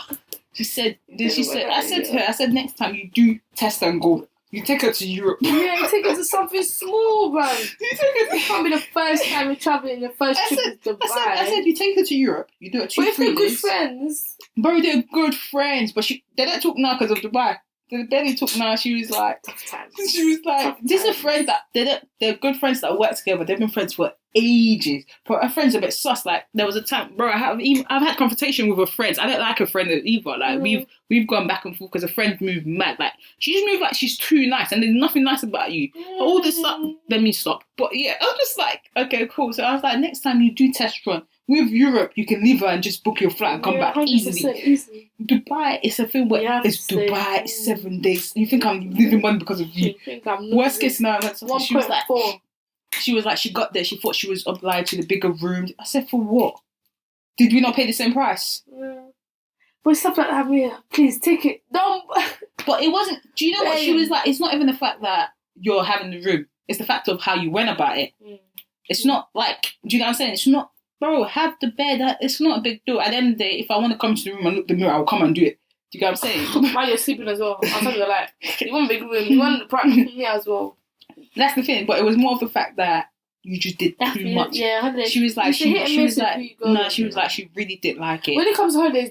She said, I said to her, next time you do test and go. You take her to Europe. Yeah, you take her to something small, bro. It can't be the first time you're traveling, your first trip is Dubai. I said you take her to Europe. You do it 2-3 days. But if they're good friends. Bro, they're good friends. But they don't talk now because of Dubai. They barely talk now. She was like, these are friends that, they're good friends that work together. They've been friends for ages. But her friends are a bit sus. Like, there was a time, bro, I've had confrontation with her friends. I don't like her friend either. Like, we've gone back and forth because a friend moved mad. Like, she just moved like she's too nice and there's nothing nice about you. All this stuff, let me stop. But yeah, I was just like, okay, cool. So I was like, next time you do test run, with Europe, you can leave her and just book your flight and come back easily. Dubai, it's a thing where it's Dubai, 7 days. You think I'm losing money because of you? Worst case scenario, she was like, she got there, she thought she was obliged to the bigger room. I said, for what? Did we not pay the same price? Yeah. But stuff like that, please take it. Don't. But it wasn't, do you know what she was like? It's not even the fact that you're having the room. It's the fact of how you went about it. It's not like, do you know what I'm saying? It's not, bro, have the bed. It's not a big deal. At the end of the day, if I want to come to the room and look in the mirror, I'll come and do it. Do you get what I'm saying? While you're sleeping as well. I'll tell you like, you want a big room, you want practice me as well. That's the thing. But it was more of the fact that you just did too much. Yeah, she was like, she was like, she really didn't like it. When it comes to holidays,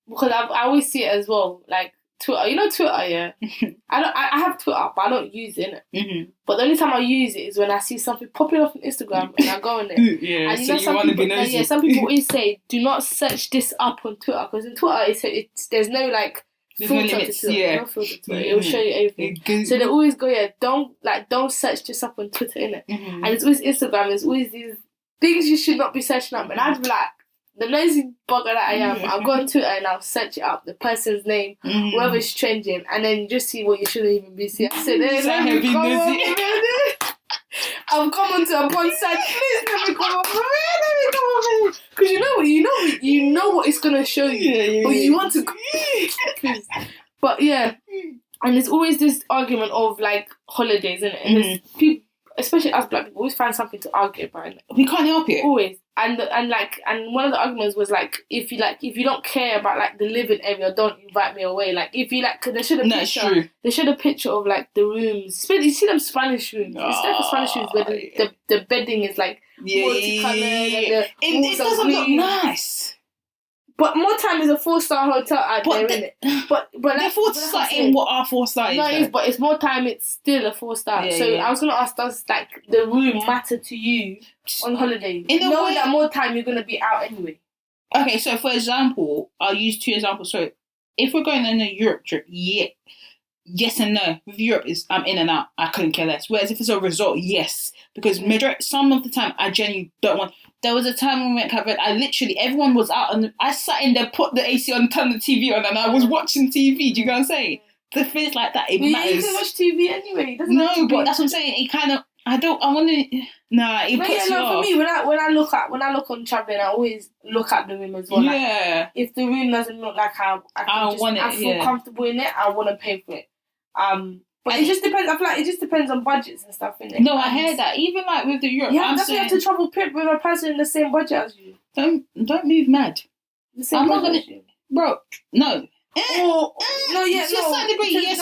because I always see it as well, like, Twitter, you know Twitter, yeah. I have Twitter, but I don't use it. But the only time I use it is when I see something popping off on Instagram and I go on it. Yeah, and you want to be nosy. Yeah, some people always say, do not search this up on Twitter because in Twitter there's no like There's no limits. Yeah. No filter to it. It will show you everything. So they always go, don't search this up on Twitter, innit? And it's always Instagram. There's always these things you should not be searching up. And I'd be like, the lazy bugger that I am, I'll go on Twitter and I'll search it up, the person's name, whoever's trending, and then just see what you shouldn't even be seeing. I said, I've come onto a porn site. Please let me come over. Because you know what it's gonna show you, but you want to. Please. But yeah, and there's always this argument of like holidays, and there's people, especially us black people, always find something to argue about. We can't help it. Always. And one of the arguments was like, if you don't care about like the living area, don't invite me away. Like if you like, cause they showed a picture of like the rooms. You see them Spanish rooms. It's like Spanish rooms where the bedding is like multicolored and it doesn't look nice. But more time is a 4-star hotel out there, isn't it? But the 4-star ain't what our 4-star is. No, it is, but it's more time. It's still a 4-star. I was gonna ask, does like the room matter to you on holiday? Knowing that more time you're gonna be out anyway. Okay, so for example, I'll use 2 examples. So if we're going on a Europe trip, yes and no. With Europe, I'm in and out. I couldn't care less. Whereas if it's a resort, yes, because some of the time I genuinely don't want. There was a time when we went Cape I literally, everyone was out and I sat in there, put the AC on, turned the TV on, and I was watching TV. Do you know what I'm saying? The things like that, it matters. You can watch TV anyway. No, but that's what I'm saying. It kind of, it puts you off. For me, when I look on traveling, I always look at the room as well. Yeah. Like, if the room doesn't look like I feel comfortable in it, I want to pay for it. But it just depends. I feel like it just depends on budgets and stuff, innit? No, I hear that. Even like with the Europe, you have to travel with a person in the same budget as you. Don't move mad. I'm not gonna, bro. No. Yes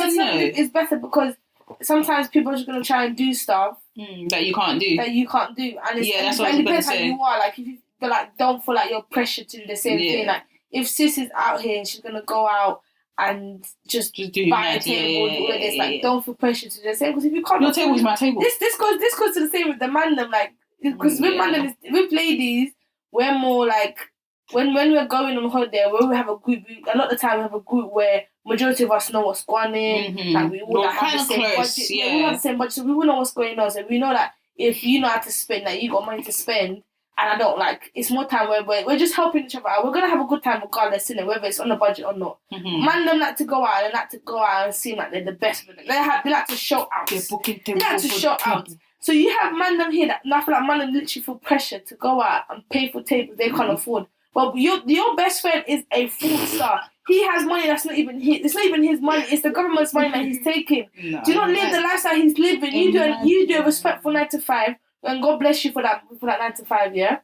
and no. It's better because sometimes people are just gonna try and do stuff that you can't do. And that's what I was depends how you are. Like if you, but like don't feel like you're pressured to do the same thing. Like if sis is out here and she's gonna go out and just buy a table, like don't feel pressured to do the same. Because if you can't, your table is my table. This goes to the same with the man them. Like because with ladies, we're more like when we're going on holiday, when we have a group. A lot of the time we have a group where majority of us know what's going on. Like we all have the same budget. Yeah, we have the same budget, so we will know what's going on. So we know that if you know how to spend, that you got money to spend. And I don't it's more time where we're just helping each other out. We're gonna have a good time regardless, innit? Whether it's on the budget or not. Man, them like to go out and seem like they're the best with it. They like to show out. They like to show out. So you have man them here that I feel like man them literally feel pressure to go out and pay for tables they can't afford. But your best friend is a 4-star. He has money that's not even his. It's not even his money. It's the government's money that he's taking. No, do not live the lifestyle he's living. You do a respectful 9 to 5. And God bless you for that 9 to 5, yeah?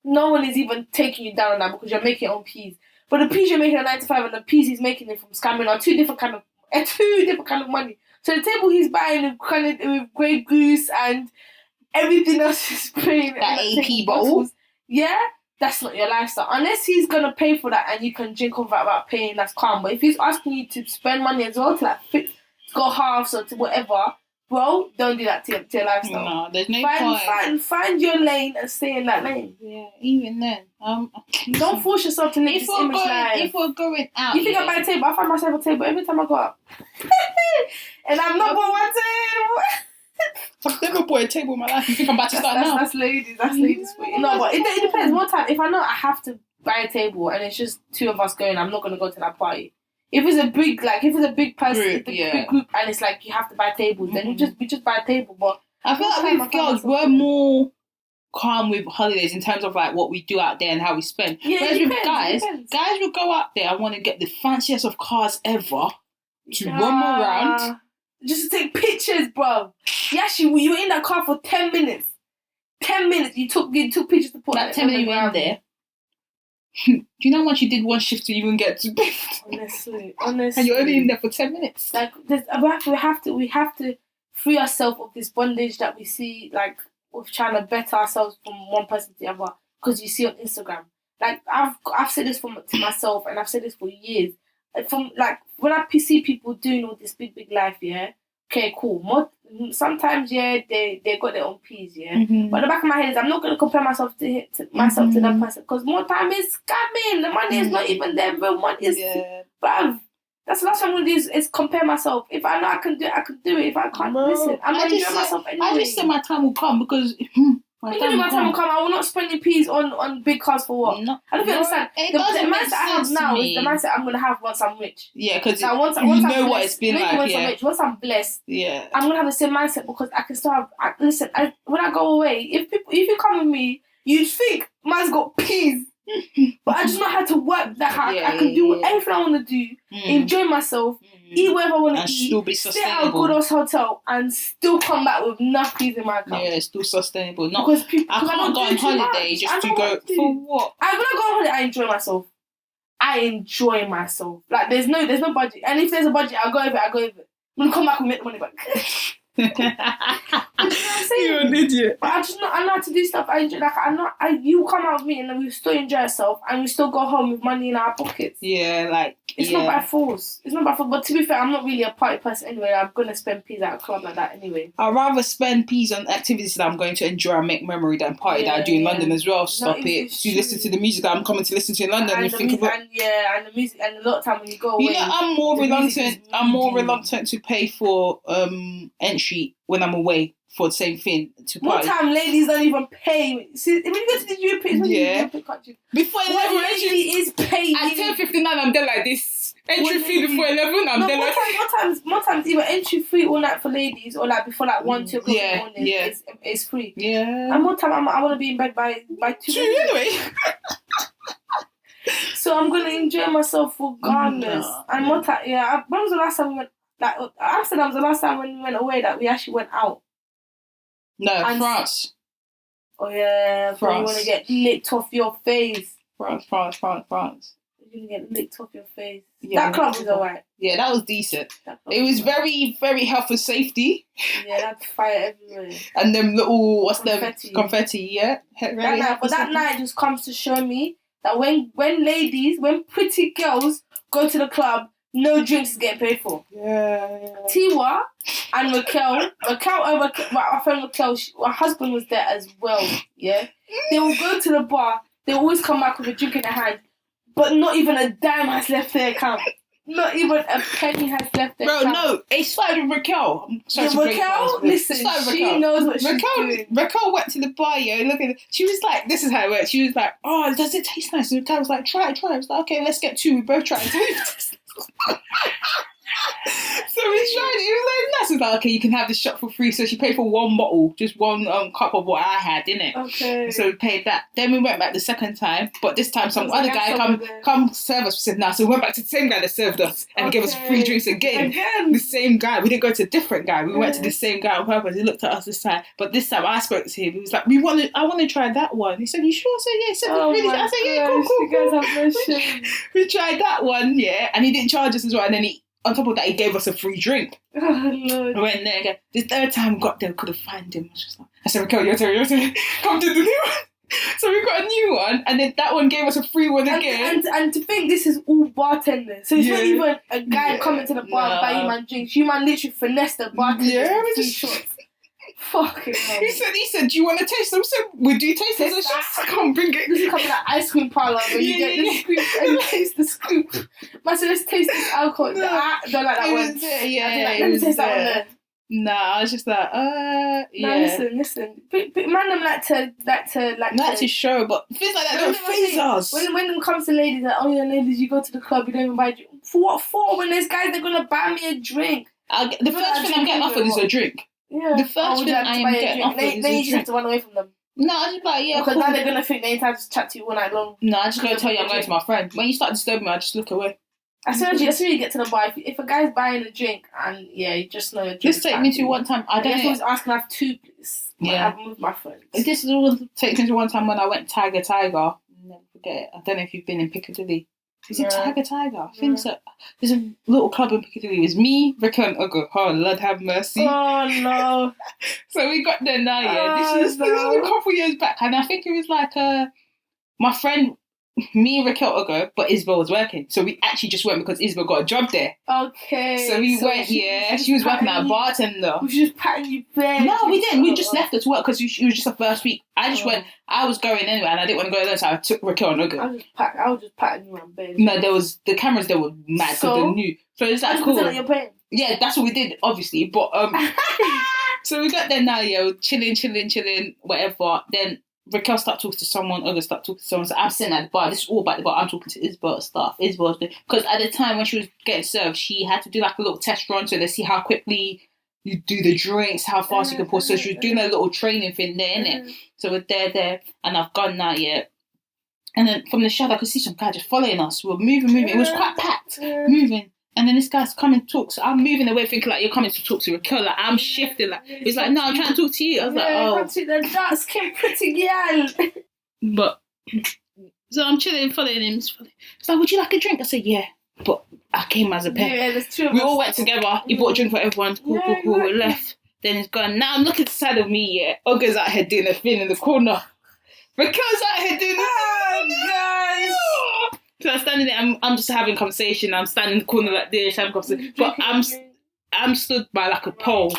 No one is even taking you down on that because you're making your own peas. But the peas you're making at 9 to 5 and the peas he's making it from scamming are two different kind of money. So the table he's buying with Grey Goose and everything else is paying. That AP bottle? Yeah? That's not your lifestyle. Unless he's going to pay for that and you can drink off that without paying, that's calm. But if he's asking you to spend money as well, to go halves or to whatever... Bro, don't do that to your lifestyle. No, there's no point. Find your lane and stay in that lane. Yeah, even then. Don't force yourself to live this image life. If we're going out... You think I buy a table? I find myself a table every time I go out. And I'm not bought one table. I've never bought a table in my life. You think I'm about to start now? That's ladies for you. No, but it depends. More time. If I know I have to buy a table and it's just 2 of us going, I'm not going to go to that party. If it's a big person, big group, and it's like you have to buy tables, then we just buy a table. But I feel like with girls, we're more calm with holidays in terms of like what we do out there and how we spend. Yeah, whereas with guys will go out there and want to get the fanciest of cars ever to run around, just to take pictures, bro. Yes, you were in that car for 10 minutes. 10 minutes. You took pictures to put that 10 minutes you were in there. Do you know how much you did one shift to even get to bed? Honestly. And you're only in there for 10 minutes. Like, we have to free ourselves of this bondage that we see, like, with trying to better ourselves from one person to the other, because you see on Instagram. Like, I've said this to myself, and I've said this for years. From, like, when I see people doing all this big life, yeah, okay, cool. Sometimes, yeah, they got their own peas, yeah. But the back of my head is I'm not going to compare myself to that person, because more time is scamming. The money is not even there. Real money is, bruv. That's the last thing I'm gonna do is compare myself. If I know I can do it, I can do it. If I can't, listen, I'm gonna enjoy myself anyway. I just said my time will come because my time will come. I will not spend peas on big cars for what? No, I don't understand. The mindset I have now is the mindset I'm gonna have once I'm rich. Yeah, because once you know I'm what blessed, it's been like. Once I'm rich, once I'm blessed, yeah, I'm gonna have the same mindset because I can still have. When I go away, if you come with me, you'd think man's got peas. But I just know how to work that hard. I can do everything I want to do, enjoy myself, eat whatever I want to eat, still be stay sustainable. at a good ass hotel, and still come back with enough peas in my account. Yeah, still sustainable. Not because I can't go on holiday just to go for what? When I go on holiday, I enjoy myself. Like there's no budget, and if there's a budget, I'll go over it. I'm gonna come back and make the money back. You know what I'm saying? You're an idiot. But I know how to do stuff. You come out with me and then we still enjoy ourselves and we still go home with money in our pockets. Yeah, like it's not by force. But to be fair, I'm not really a party person anyway. I'm gonna spend peas at a club like that anyway. I'd rather spend peas on activities that I'm going to enjoy and make memory than party that I do in London as well. Stop it. You listen to the music that I'm coming to listen to in London and you think about and the music and a lot of time when you go away. You know, I'm more reluctant to pay for entry when I'm away for the same thing to party. More time ladies don't even pay. See, when you go to the European country, before 11 lady is paying at 10:59 I'm there like this. Entry fee before 11 I'm there like more times either entry free all night for ladies or like before like 1, 2 o'clock in the morning is free. Yeah. And more time I want to be in bed by 2 anyway. So I'm gonna enjoy myself regardless. And more time, when was the last time we went? Like Amsterdam was the last time when we went away that we actually went out. No, France. Oh yeah, France. You want to get licked off your face. France. You're gonna get licked off your face. Yeah, that club was alright. Yeah, that was decent. It was very, very health and safety. Yeah, that's fire everywhere. And them little confetti. Yeah. That night just comes to show me that when pretty girls go to the club, no drinks is getting paid for. Yeah. Tiwa and Raquel, my friend Raquel, her husband was there as well. Yeah, they will go to the bar. They always come back with a drink in their hand, but not even a dime has left their account. Not even a penny has left their account. Bro, no, it started with Raquel. Raquel, listen, she knows what she's doing. Raquel went to the bar, look at it. She was like, this is how it works. She was like, oh, does it taste nice? And Raquel was like, try it. I was like, okay, let's get 2. We both tried it. So we tried it. It was like nice. It was like, okay, you can have this shot for free. So she paid for 1 bottle, just 1 cup of what I had, innit? Okay. So we paid that. Then we went back the second time, but this time some other guy come serve us. We said, nah. So we went back to the same guy that served us and gave us free drinks again. The same guy. We didn't go to a different guy. We went to the same guy on purpose. He looked at us this time, but this time I spoke to him. He was like, I want to try that one. He said, you sure? I said, yeah. He said, really? I said, yeah, cool. You guys have no shame. We tried that one, and he didn't charge us as well. And then on top of that, he gave us a free drink. Oh, Lord. I went there again. The third time we got there, we couldn't find him. I said, Raquel, your turn. Come to the new one. So we got a new one, and then that one gave us a free one again. And to think this is all bartenders. So it's not even a guy coming to the bar and buying man drinks. You man literally finessed the bartender with 3 shots. Fucking hell. He said, do you want to taste them? So would you taste them? I can't bring it. This is coming like ice cream parlour where you get the scoop and you taste the scoop. Man said, let's taste this alcohol. No, I don't like that one. Let me taste that one there. Nah, I was just like, yeah. No, listen. But man, them like to show, but things like that don't faze us. When it comes to ladies, like, oh yeah, ladies, you go to the club, you don't even buy a drink. For what for? When there's guys that are gonna buy me a drink. The first thing I'm getting offered is a drink. Yeah. The first thing I am getting offered is a drink. Then you just have to run away from them. No, I just like, because now they're gonna think they ain't time to chat to you all night long. No, I just gotta tell you I'm going to my friend. When you start disturbing me, I just look away. As soon as you get to the bar, if a guy's buying a drink and you just know a drink. Just take me to one time. I don't know. He's asking, I have 2, please. Yeah. I'm with my friends. This will take me to one time when I went Tiger. I'll never forget it. I don't know if you've been in Piccadilly. Is it Tiger? I think so. There's a little club in Piccadilly. It was me, Ricky and Ugo. Oh, Lord have mercy. Oh, no. So we got there now, This was a couple years back. And I think it was like my friend me, Raquel, Ogo, but Isabel was working. So we actually just went because Isabel got a job there. Okay. So we went, she was working at a bartender. Was she just patting you bare? No, we didn't. We just left her to work because it was just the first week. I just went, I was going anyway and I didn't want to go alone, so I took Raquel and Ogo. I was just patting you on bed. No, the cameras there were mad because they knew. So it's like cool. Yeah, that's what we did, obviously. But so we got there now, we're chilling, whatever. Then Raquel started talking to someone, Ogo started talking to someone. So I'm sitting at the bar. This is all about the bar. I'm talking to Isabel stuff. Isabel's because at the time when she was getting served, she had to do like a little test run so they see how quickly you do the drinks, how fast you can pour. So she was doing a little training thing there, innit? So we're there, and I've gone now, And then from the shadow, I could see some guy just following us. We were moving. It was quite packed, moving. And then this guy's coming to talk. So I'm moving away thinking like, you're coming to talk to Raquel. Like, I'm shifting. Like, he's like, no, I'm trying to talk to you. I was like, oh. The dark skin pretty girl. But, so I'm chilling, following him. He's like, would you like a drink? I said, yeah. But I came as a pair. Yeah, there's two of us. We all went together. He bought a drink for everyone. Cool. We left. Then he's gone. Now I'm looking to the side of me, Oga's out here doing a thing in the corner. Raquel's out here doing guys. So I'm standing there, I'm just having conversation. I'm standing in the corner like this, having conversation. But I'm stood by like a pole.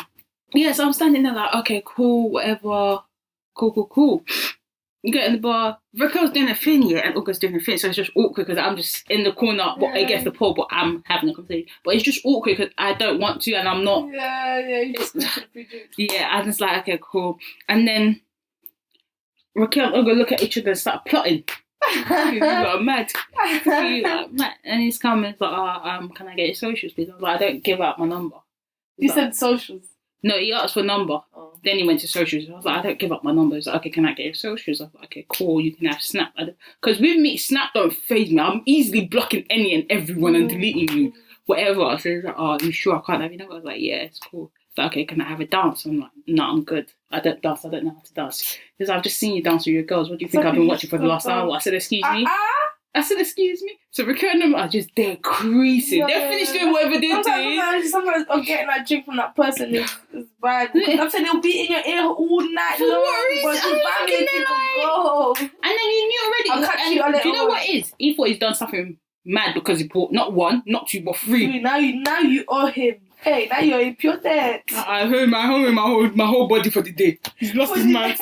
Yeah, so I'm standing there like, okay, cool, whatever. Cool. You get in the bar, Raquel's doing a thing, and Uga's doing a thing. So it's just awkward because I'm just in the corner against the pole, but I'm having a conversation. But it's just awkward because I don't want to and I'm not. You just I'm just like, okay, cool. And then Raquel and Uga look at each other and start plotting. You got mad. And he's coming, he's like, can I get your socials, please? I was like, I don't give out my number. You said socials? No, he asked for number. Oh. Then he went to socials. I was like, I don't give up my number. He's like, okay, can I get your socials? I was like, okay, cool, you can have Snap. Because with me, Snap don't faze me. I'm easily blocking any and everyone and deleting you, whatever. So he's like, oh, are you sure I can't have your number? I was like, yeah, it's cool. He's like, okay, can I have a dance? I'm like, no, I'm good. I don't dance. I don't know how to dance. Because I've just seen you dance with your girls. What do you think I've been watching for the last hour? I said, excuse me. I said, excuse me. So Raquel and them are just there creasing. Yeah, they're finished doing whatever they're doing. Sometimes I'm getting that drink from that person is bad. I'm saying they'll be in your ear all night long. And then you knew already. I'll catch you do you know what it is? He thought he's done something mad because he bought not one, not two, but three. Now you owe him. Hey, now you're in pure debt. I heard my whole body for the day. He's lost his mind.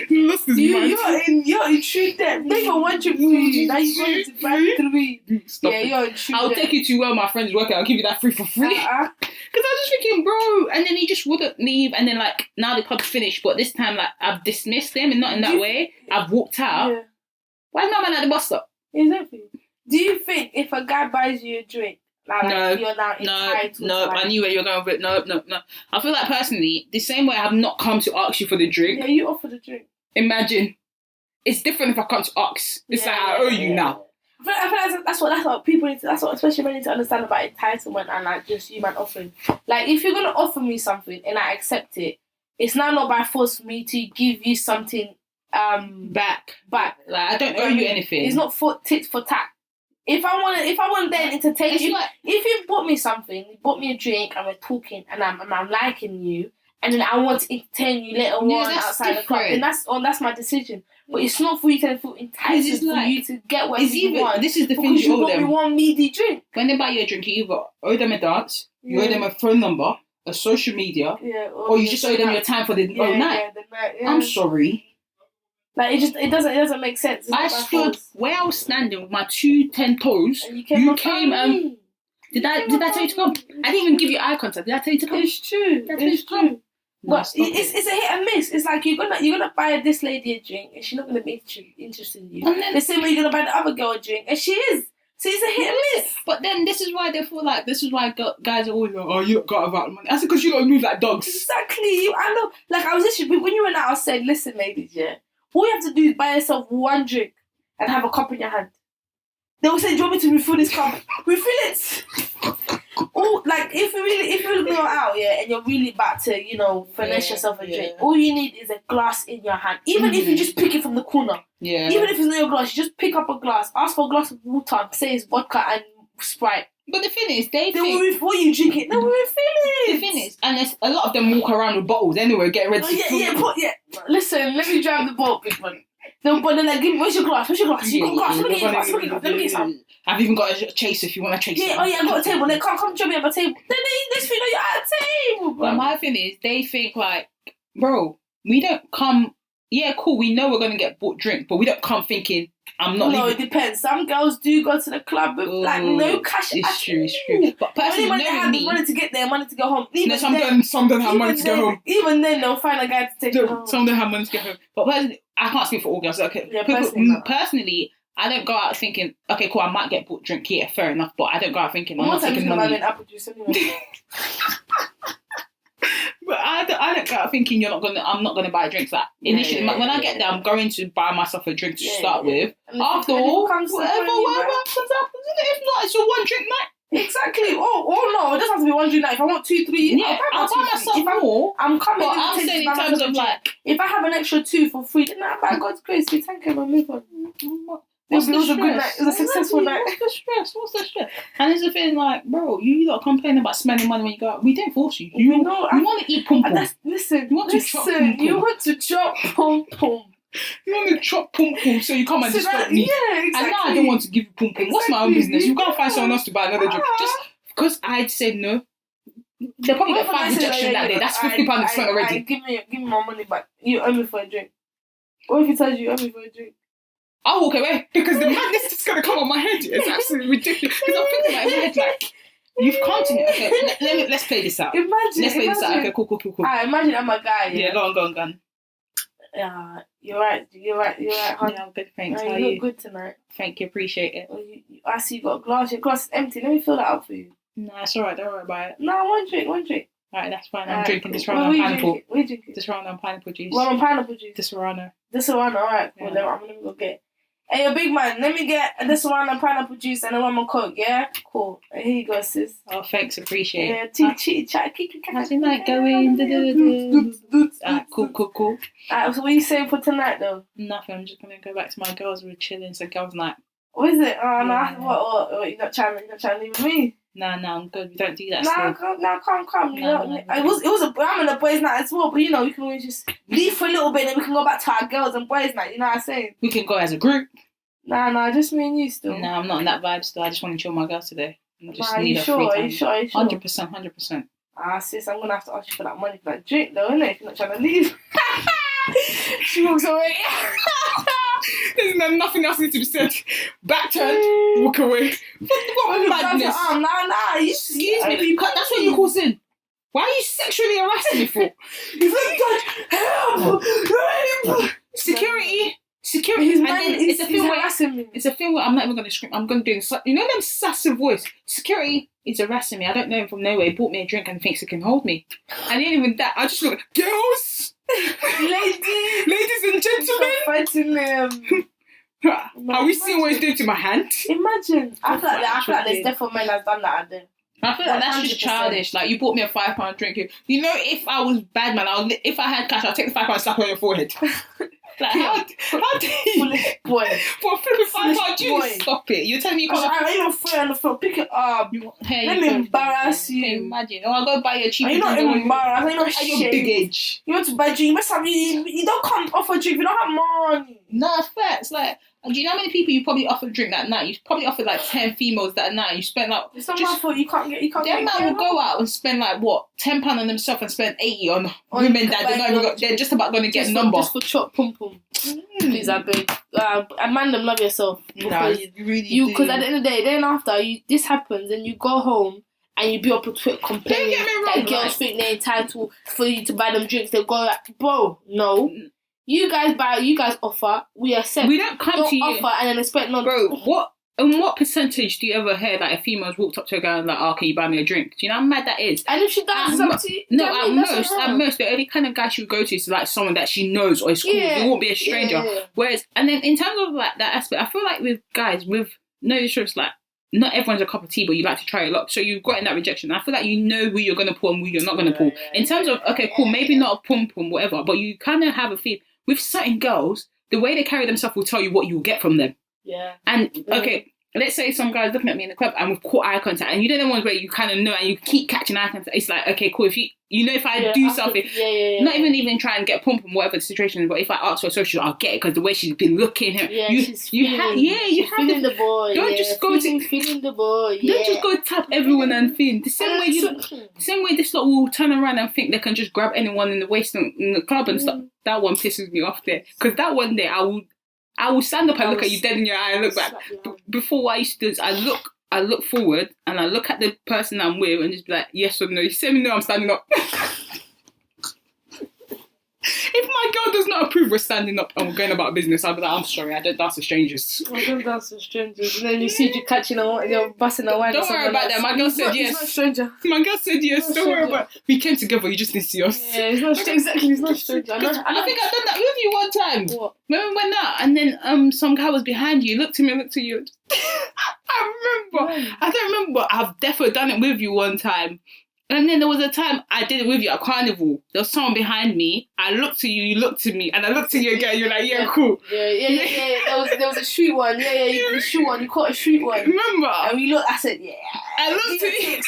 He lost his mind. You're in true debt. They don't want you free. Now you're going to buy 3. Stop you're in true I'll debt. take you to where my friend's working. I'll give you that free for free. Because I was just thinking, bro. And then he just wouldn't leave. And then like now the club's finished, but this time like I've dismissed him and not in that way. I've walked out. Yeah. Why is my man at the bus stop? Exactly. Do you think if a guy buys you a drink, you're now entitled? No, I knew where you were going with it. No. I feel like personally, the same way I have not come to ask you for the drink. Yeah, you offer the drink. Imagine. It's different if I come to ask. It's like I owe you now. I feel like that's what people need to, that's what especially men need to understand about entitlement and like just you man offering. Like if you're gonna offer me something and I accept it, it's now not by force for me to give you something back. Like I don't owe you anything. It's not for tit for tat. If I want then entertain you, if you bought me something, you bought me a drink and we're talking and I'm liking you and then I want to entertain you later on outside the club, then that's my decision. But it's not for you to feel entitled for you to get what you want. This is the thing you owe them. You want meaty drink. When they buy you a drink, you either owe them a dance, you owe them a phone number, a social media, or you just owe them your time for the night. I'm sorry. Like it doesn't make sense. I stood where I was standing with my 2 10 toes. And you came Did I tell you to come? I didn't even give you eye contact. Did I tell you to come? It's true. It's true. But it's a hit and miss. It's like you're gonna buy this lady a drink and she's not gonna be interested in you. The same way you're gonna buy the other girl a drink and she is. So it's a hit and miss. But then this is why they feel like guys are always like, oh, you got about money. That's because you don't move like dogs. Exactly. I know. Like I was literally when you went out, I said, listen, ladies, all you have to do is buy yourself one drink and have a cup in your hand. They will say, do you want me to refill this cup? Refill it. Like if you really go out, and you're really about to, finesse yourself a drink, all you need is a glass in your hand. Even if you just pick it from the corner. Yeah. Even if it's not your glass, you just pick up a glass, ask for a glass of water, say it's vodka and Sprite. But the thing is, they will before you drink it, they will refill it. The thing is, and a lot of them walk around with bottles anyway, getting ready to Listen, let me drive the boat, big man. No, but then like, give me, where's your glass? You got glass? Let me get you some. I've even got a chaser if you want a chaser. Yeah, I got a table. They come join me at my table. Then they just feel like you're at a table, bro. But my thing is, they think like, bro, we don't come. Yeah, cool. We know we're gonna get bought drink, but we don't come thinking I'm not. No, leaving. it depends. Some girls do go to the club with like no cash. It's true. But personally, only when they have money to get there, money to go home. Some don't have money to go home. Even then, they'll find a guy to take them home. Some don't have money to go home. But personally, I can't speak for all girls. Okay, yeah, personally, I don't go out thinking, okay, cool, I might get bought drink here. Fair enough, but I don't go out thinking I'm not taking money. Apple juice anyway. But I don't go out thinking I'm not gonna buy drinks. Like initially, when I get there, I'm going to buy myself a drink to start with. After all, whatever happens. If not, it's a one drink night. Exactly. Oh no, it doesn't have to be one drink night. If I want 2, 3, I'll buy myself more. I'm coming. But I'm saying in terms of like, if I have an extra 2 for free, then I buy God's grace. We thank Him and move on. It was a good night. It was a successful night. What's the stress? And it's the thing, like, bro, you lot complain about spending money when you go out. We don't force you. You want to eat pom pom. Listen, you want to chop pom pom. You want to chop pom pom. You want to chop pom pom, so you come and disturb me. Yeah, exactly. And now I don't want to give you pom pom. What's my own business? You can't find someone else to buy another drink. Just because I said no. They probably got 5 rejection that day. That's £50 spent already. Give me my money back. You owe me for a drink. What if he tells you owe me for a drink? I'll walk away because the madness is going to come on my head. It's absolutely ridiculous. Because I'm thinking in my head, like, you've come to me. Okay, let's play this out. Let's play this out. Okay, cool. Imagine I'm a guy. Yeah, go on. Yeah, you're right, honey. Yeah, I'm good, thanks. How are you you? Look good tonight. Thank you, appreciate it. I see you got a glass. Your glass is empty. Let me fill that up for you. Nah, it's alright. Don't worry about it. No, one drink. Alright, that's fine. I'm drinking this round on pineapple. What are you drinking? This round on pineapple juice. One on pineapple juice? This Serrano. Alright, cool. Yeah. Then I'm going to go get. Hey, yo, big man, let me get this one on pineapple juice and then one more Coke, yeah? Cool. Here you go, sis. Oh, thanks, appreciate it. Yeah, chat. How's your night going? Alright, cool. Alright, so what are you saying for tonight, though? Nothing, I'm just going to go back to my girls. We're chilling, so girls' night. What is it? Oh, yeah. no. What? You're not trying to leave with me? Nah, I'm good. We don't do that. Come. I'm in a boys' night as well, but you know, we can always just leave for a little bit, then we can go back to our girls and boys' night. You know what I'm saying? We can go as a group. Nah, just me and you still. Nah, I'm not in that vibe still. I just want to chill with my girls today. I just need a free time. Are you sure? 100%. Sis, I'm gonna have to ask you for that money for that drink, though, innit? If you're not trying to leave. She walks away. There's nothing else needs to be said. Back turned, walk away. What madness? Nah. Excuse me, that's what you call sin. Why are you sexually harassing me for? He's like, help! Security. It's a thing where I'm not even going to scream. I'm going to do this. You know them sassy voice? Security is harassing me. I don't know him from nowhere. He bought me a drink and thinks he can hold me. And even that, I just look, girls! Ladies and gentlemen! Fighting them. Are we seeing what he's doing to my hand? Imagine. I feel like there's definitely men that's done that out there. I feel like that's just childish. Like, you bought me a £5 drink. You know, if I was bad man, if I had cash, I'll take the £5 and slap on your forehead. Like, how dare you? Boy. For a flipping £5 juice? Stop it. You're telling me you can't... I even throw it on the floor. Pick it up. Let me embarrass you. Imagine. Oh, I'll go buy you a cheap drink. You're not embarrassed. You're not at your big age. You want to buy a drink. You don't come off a drink. You don't have money. Nah, fair. It's like... Do you know how many people you probably offered a drink that night? You probably offered like 10 females that night. You spent like... It's not my fault. You can't get... Them man will go out and spend like, what, £10 on themselves and spend 80 on women that they're just about going to get a number. Just for chop pum pum. Please, I beg. Amanda, love yourself. Nah, you really do. Because at the end of the day, then after this happens and you go home and you be up on Twitter complaining that girls think they're entitled for you to buy them drinks. They go like, bro, no. You guys offer, we accept. We don't come to you offer and then expect not. Bro, what percentage do you ever hear that a female's walked up to a guy and like, oh, can you buy me a drink? Do you know how mad that is? And if she does something, at most, the only kind of guy she would go to is like someone that she knows or is cool. Yeah, it won't be a stranger. Yeah. Whereas, and then in terms of like that aspect, I feel like with guys, with no disrespect, like not everyone's a cup of tea, but you like to try a lot. So you've gotten that rejection. I feel like you know who you're gonna pull and who you're not gonna pull. In terms of okay, cool, maybe not a pum pum, whatever, but you kind of have a feel. With certain girls, the way they carry themselves will tell you what you'll get from them. Yeah. And, okay, let's say some guy's looking at me in the club and we've caught eye contact, and you know the ones where you kind of know and you keep catching eye contact. It's like, okay, cool. If if I do something, not even try and get a pump and whatever the situation is, but if I ask for a social, I'll get it because the way she's been looking. You have the boy. Don't just go feeling the boy. Don't just go tap everyone and thing. The same way this lot will turn around and think they can just grab anyone in the waist in the club and stuff. That one pisses me off there, because that one day I will stand up and look at you dead in your eye and look back. Before, what I used to do is I look forward and I look at the person I'm with and just be like, yes or no. You say me no, I'm standing up. If my girl does not approve we're standing up and we're going about business, I'll be like, I'm sorry, I don't dance with strangers. I don't dance with strangers. And then you see you catching you're busting a wine. Don't worry about that. My girl said yes. He's not a stranger. My girl said yes. Don't worry about it. We came together, you just didn't see us. Yeah, he's not exactly. He's not a stranger. I think I've done that with you one time. What? Remember we went out and then some guy was behind you, looked to me, looked to you. I remember. I don't remember, but I've definitely done it with you one time. And then there was a time I did it with you at Carnival. There was someone behind me. I looked to you, you looked to me, and I looked to you again. You're like, yeah, cool. Yeah. There was a street one. The street one. You caught a street one. Remember? And we looked. I said, yeah. I looked to you.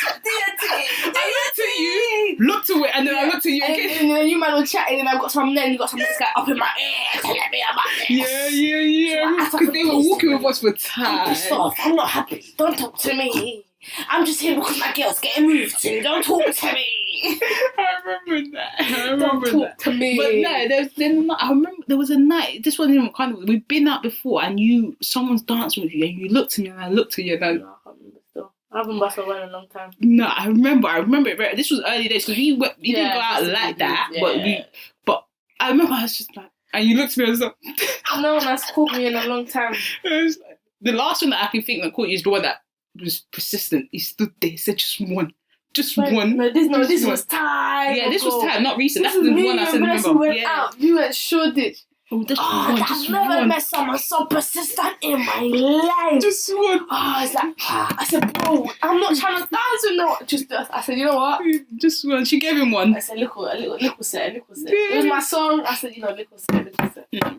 I looked to you. Looked to it, and then I looked to you again. And then you man were chatting, and I got some. Then you got some next guy up in my ear, telling me about this. Yeah. Because they were walking with us for time. I'm pissed off. I'm not happy. Don't talk to me. I'm just here because my girl's getting moved to. Don't talk to me. I remember that. Don't talk to me. But no, I remember there was a night. This wasn't even kind of. We've been out before, and someone's dancing with you, and you looked to me, and I looked to you, and no, I can't remember still. I haven't busted a wine in a long time. No, I remember it. Right. This was early days because we didn't go out like that, but I remember I was just like, and you looked at me and was like, no one has caught me in a long time. The last one that I can think that caught you is the one that was persistent. He stood there. He said just one. No, this was time. Yeah, this was time, not recent. That's the one I said. Remember? We went out. You went Shoreditch. I've never met someone so persistent in my life. Just one. It's like, I said, bro, I'm not trying to dance with no. I said, you know what? Just one. She gave him one. I said, little set. It was my song. I said, little set.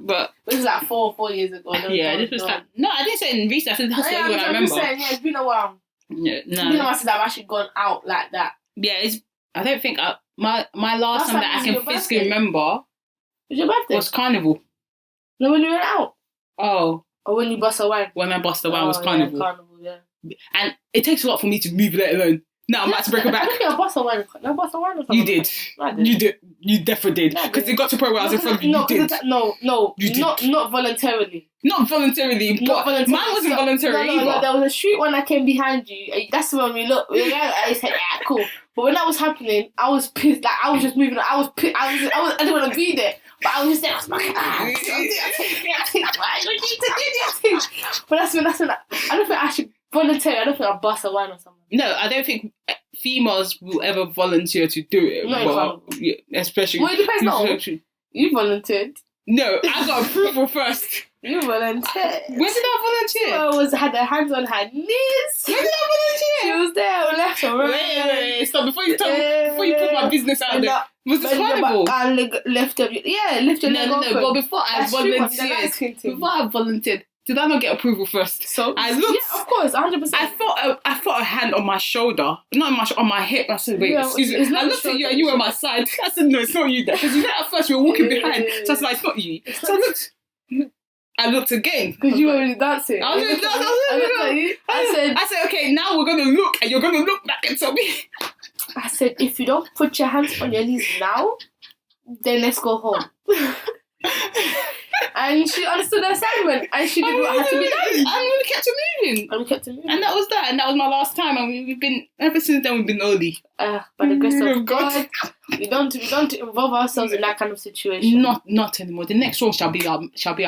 But this was like 4 years ago. This was like, no, I didn't say in recent. I said that's the only one I remember. It's been a while. Yeah, no. It's been a while since I've actually gone out like that. Yeah, I don't think my last time that I can physically remember. Was your birthday? Was Carnival. No, when you went out. Oh. Or when you bust a wine. When I bust a wine was Carnival. Yeah, Carnival, yeah. And it takes a lot for me to move, let alone. Now I'm about to break her back. I don't think I bust a wine. No, bust a wine or something. You did. I did. You did. You definitely did. Because it got to a point where I was in front of you. No, you did. No. You did. Not voluntarily. Not voluntarily, but mine wasn't voluntary either. No, there was a street when I came behind you. That's when we looked. I said, yeah, cool. But when that was happening, I was pissed. Like, I was just moving. I was pissed. I didn't want to be there. But I was just there. I was like, But that's when I don't think I should volunteer. I don't think I'll bust a wine or something. No, I don't think females will ever volunteer to do it. No, especially. Well, it depends. No, you volunteered. No, I got approval first. You volunteered. When did I volunteer? Had her hands on her knees. When did I volunteer? She was there, left or right. Wait. Stop before you put my business out there. Was this Carnival? I lift your leg open. No. But before I volunteered, did I not get approval first? So I looked. Yeah, of course, 100%. I felt a hand on my shoulder, not on my hip. I said, wait, excuse me. I looked at you and you were on my side. I said, no, it's not you there. Because you know at first you were walking behind. So I was like, it's not you. So I looked again. Because you were really dancing. I looked at you. I said, okay, now we're going to look and you're going to look back and tell me. I said, if you don't put your hands on your knees now, then let's go home. And she understood the assignment and she did what had to be done. And we kept it moving. And that was that. And that was my last time. And we've been, ever since then, we've been early. By the grace of God, we don't involve ourselves in that kind of situation. Not anymore. The next one shall be our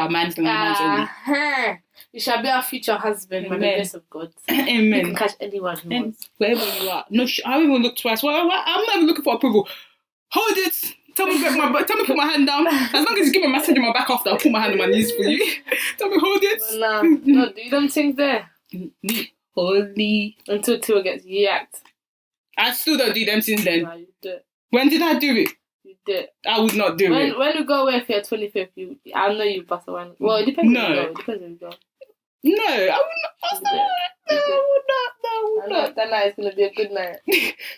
man's and our man's only. You shall be our future husband by the grace of God. Amen. You can catch anyone who wants. Wherever you are. No, I won't even look twice. I'm not even looking for approval. Hold it. Tell me put my hand down. As long as you give me a massage on my back after, I'll put my hand on my knees for you. Tell me hold it. Well, no, you don't think there. Holy. Until Tiwa gets yacked. I still don't do them since then. No, you do it. When did I do it? You did. I would not do it. When you go away for your 25th, I know you pass away. Well, it depends where you go. No, I would not ask that. No, I would not. No, I would not. That night is gonna be a good night.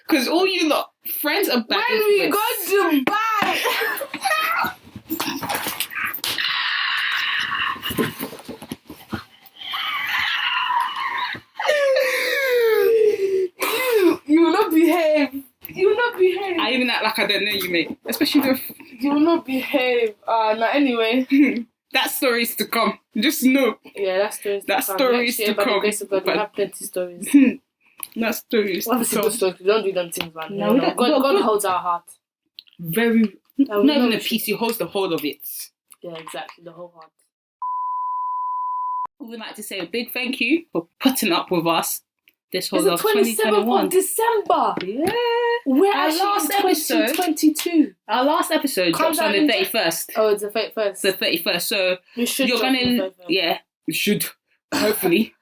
Because all you lot, friends are bad. When we go to Dubai. You will not behave. You will not behave. I even act like I don't know you, mate. Especially if... You will not behave. No, anyway. That story is to come. Just know. Yeah, that story is to come. That story is to By the come. grace of God, we have plenty of stories. That story is to Obviously, come. good stories. We don't do them things, man. No, we don't. God holds our heart. Very... No, not even a piece, he holds the whole of it. Yeah, exactly. The whole heart. We would like to say a big thank you for putting up with us this whole It's of the 27th 2021. of December. Yeah. We're Our actually last in episode- 2022. Our last episode Comes drops on out the in 31st. Oh, it's the 31st. The 31st. So We should you're drop on the gonna... 31st. Yeah, you should. Hopefully.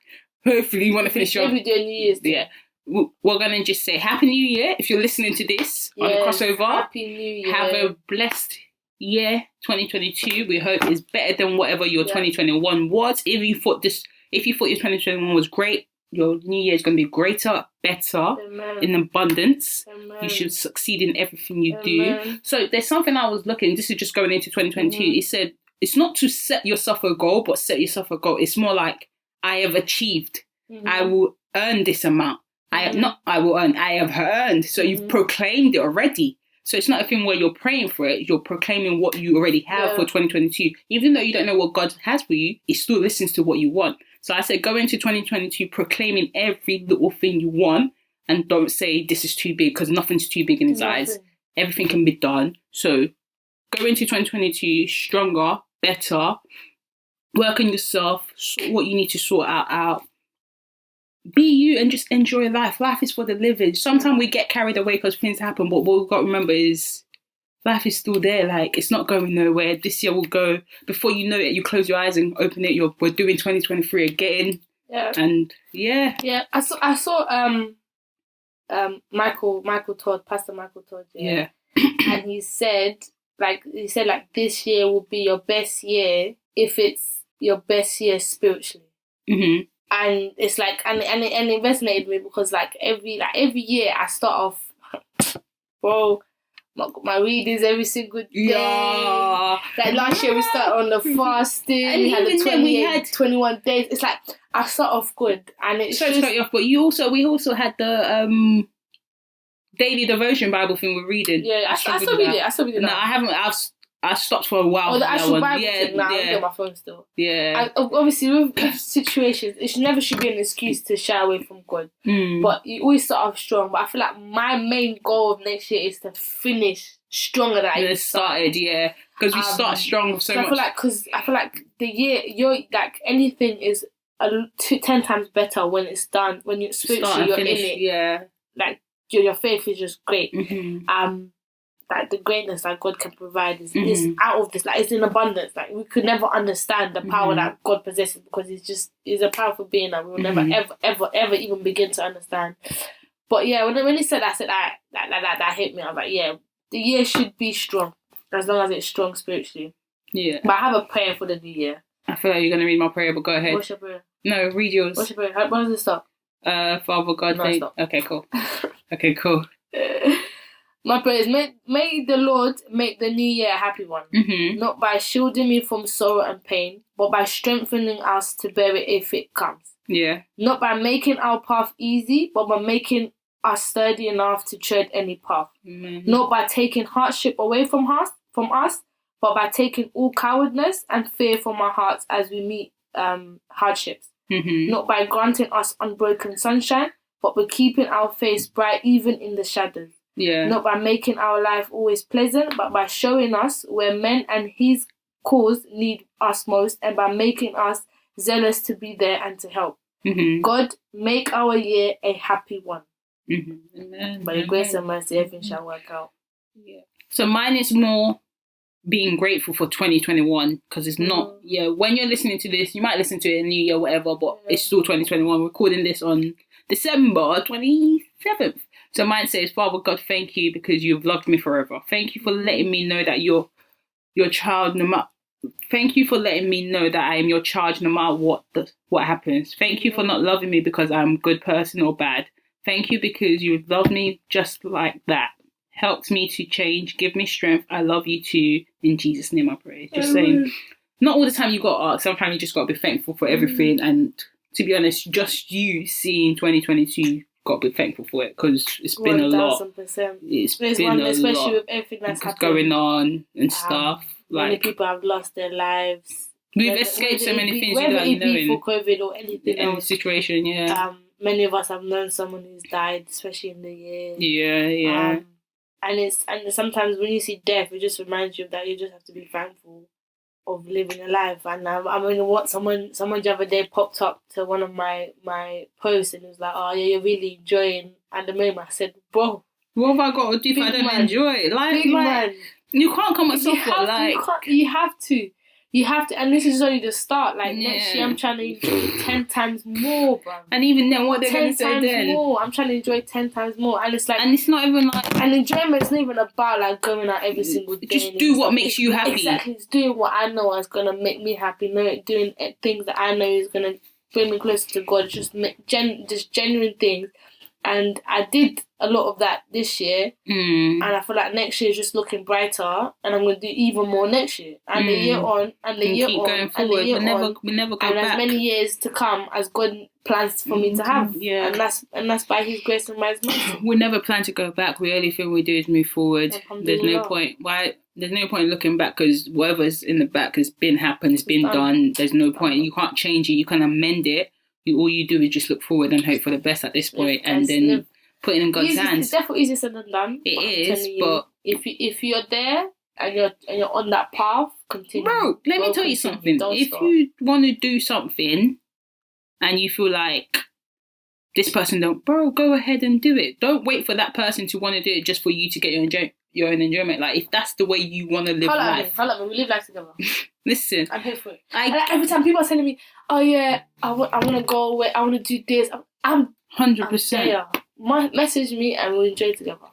Hopefully you want to finish your... Every day New Year's Day. Yeah. We're going to just say Happy New Year if you're listening to this on the Yes, crossover. Happy New Year. Have a blessed year 2022. We hope is better than whatever your Yeah. 2021 was. If you thought your 2021 was great, your new year is going to be greater, better, Amen. in abundance. Amen. You should succeed in everything you Amen. do. So there's something I was looking, this is just going into 2022. Mhm. It said, it's not to set yourself a goal, but set yourself a goal. It's more like, I have achieved. Mhm. I will earn this amount. I have earned. So you've Mhm. proclaimed it already. So it's not a thing where you're praying for it. You're proclaiming what you already have Yeah. for 2022. Even though you don't know what God has for you, it still listens to what you want. So I said, go into 2022 proclaiming every little thing you want, and don't say this is too big, because nothing's too big in his eyes. Nothing. Everything can be done. So go into 2022 stronger, better, work on yourself, sort what you need to sort out. Be you and just enjoy life. Life is for the living. Sometimes we get carried away because things happen, but what we've got to remember is life is still there. Like, it's not going nowhere. This year will go. Before you know it, you close your eyes and open it. We're doing 2023 again. Yeah. And yeah. Yeah. I saw Michael Todd, Pastor Michael Todd. Yeah. And he said this year will be your best year if it's your best year spiritually. Mm-hmm. And it's like, and it resonated with me because every year I start off, bro, my readings every single day. Yeah. Like last year we started on the fasting. And we had the even then we 28, had 21 days. It's like I start off good, and it's Sorry to cut you off, but we also had the daily devotion Bible thing we're reading. yeah. I still read it. I still read it. No, now. I haven't. I stopped for a while. Oh, the for that actual one. Bible Yeah, thing. Now I'm yeah, on my phone still. yeah. And obviously, with situations, it never should be an excuse to shy away from God. Mm. But you always start off strong. But I feel like my main goal of next year is to finish stronger than I Started, yeah, because we start strong so much. I feel like the year you're like anything is 10 times better when it's done. When you Start spiritually and you're finish, in it. yeah. Like your faith is just great. Mm-hmm. Like the greatness that God can provide is Mhm. out of this. Like it's in abundance. Like we could never understand the power Mhm. that God possesses because he's a powerful being that we will never Mhm. ever even begin to understand. But yeah, when he said that hit me. I was like, yeah, the year should be strong as long as it's strong spiritually. Yeah. But I have a prayer for the new year. I feel like you're gonna read my prayer, but go ahead. What's your prayer? No, read yours. What's your prayer? How does it start? Father God, No, stop. okay, cool. Okay, cool. My prayer is may the Lord make the new year a happy one. Mm-hmm. Not by shielding me from sorrow and pain, but by strengthening us to bear it if it comes. Yeah. Not by making our path easy, but by making us sturdy enough to tread any path. Amen. Not by taking hardship away from us, but by taking all cowardness and fear from our hearts as we meet hardships. Mm-hmm. Not by granting us unbroken sunshine, but by keeping our face bright even in the shadows. Yeah. Not by making our life always pleasant, but by showing us where men and his cause need us most, and by making us zealous to be there and to help. Mm-hmm. God, make our year a happy one. Mm-hmm. Amen. By the grace and mercy, everything shall work out. Yeah. So mine is more being grateful for 2021 because it's not. Yeah. When you're listening to this, you might listen to it in New Year, whatever, but it's still 2021. We're recording this on December 27th. So mine says, Father God, thank you because you've loved me forever. Thank you for letting me know that you're your child, no matter Thank you for letting me know that I am your charge no matter what happens. Thank you for not loving me because I'm a good person or bad. Thank you because you love me just like that. Helped me to change, give me strength. I love you too. In Jesus' name I pray. Just saying, not all the time you got to ask. Sometimes you just got to be thankful for everything. And to be honest, just you seeing 2022, got to be thankful for it because it's been a lot. 1000%. It's been a especially lot. with everything that's happening. Going on and stuff. Many people have lost their lives. We've escaped so many things whether without it be knowing. for COVID or anything Any else. situation, yeah. Many of us have known someone who's died, especially in the year. Yeah. And sometimes when you see death, it just reminds you that you just have to be thankful of living a life. And I mean, what someone the other day popped up to one of my posts and it was like, "Oh yeah, you're really enjoying." At the moment, I said, "Bro, what have I got to do if I don't enjoy it? Like, man. You can't come at software. Like, you have to, and this is only the start. Like next year, I'm trying to enjoy 10 times more, bro. And even then, what they're going to say 10 times then? more. I'm trying to enjoy 10 times more, and it's like, and it's not even like, and enjoyment's not even about like going out every single day. Just do what makes you happy. Exactly, it's doing what I know is gonna make me happy. Doing things that I know is gonna bring me closer to God. Just genuine things. And I did a lot of that this year, and I feel like next year is just looking brighter, and I'm going to do even more next year, and the year on, and the year on, going forward. and the year on, we never go and back. As many years to come as God plans for me to have, and that's by His grace and by His mercy. We never plan to go back. The only thing we do is move forward. There's no point. There's no point looking back because whatever's in the back has been happened, it's been done. There's no point. You can't change it. You can amend it. All you do is just look forward and hope for the best at this point, and then put it in God's hands. It's definitely easier said than done. It is, but if you're there and you're on that path, continue. Bro, let me tell you something. If you want to do something and you feel like this person don't, bro, go ahead and do it. Don't wait for that person to want to do it just for you to get your own enjoyment. Like, if that's the way you want to live life. Hold on, we live life together. Listen, I'm here for it. Every time people are telling me, "Oh yeah, I want to go away. I want to do this." I'm 100%. Message me and we'll enjoy it together.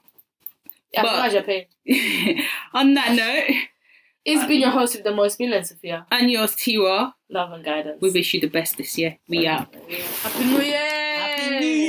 As long as you're paying. On that note, it's been your host with the most, Milene Sophia, and yours, Tiwa. Love and guidance. We wish you the best this year. We out. Happy New Year. Happy New Year.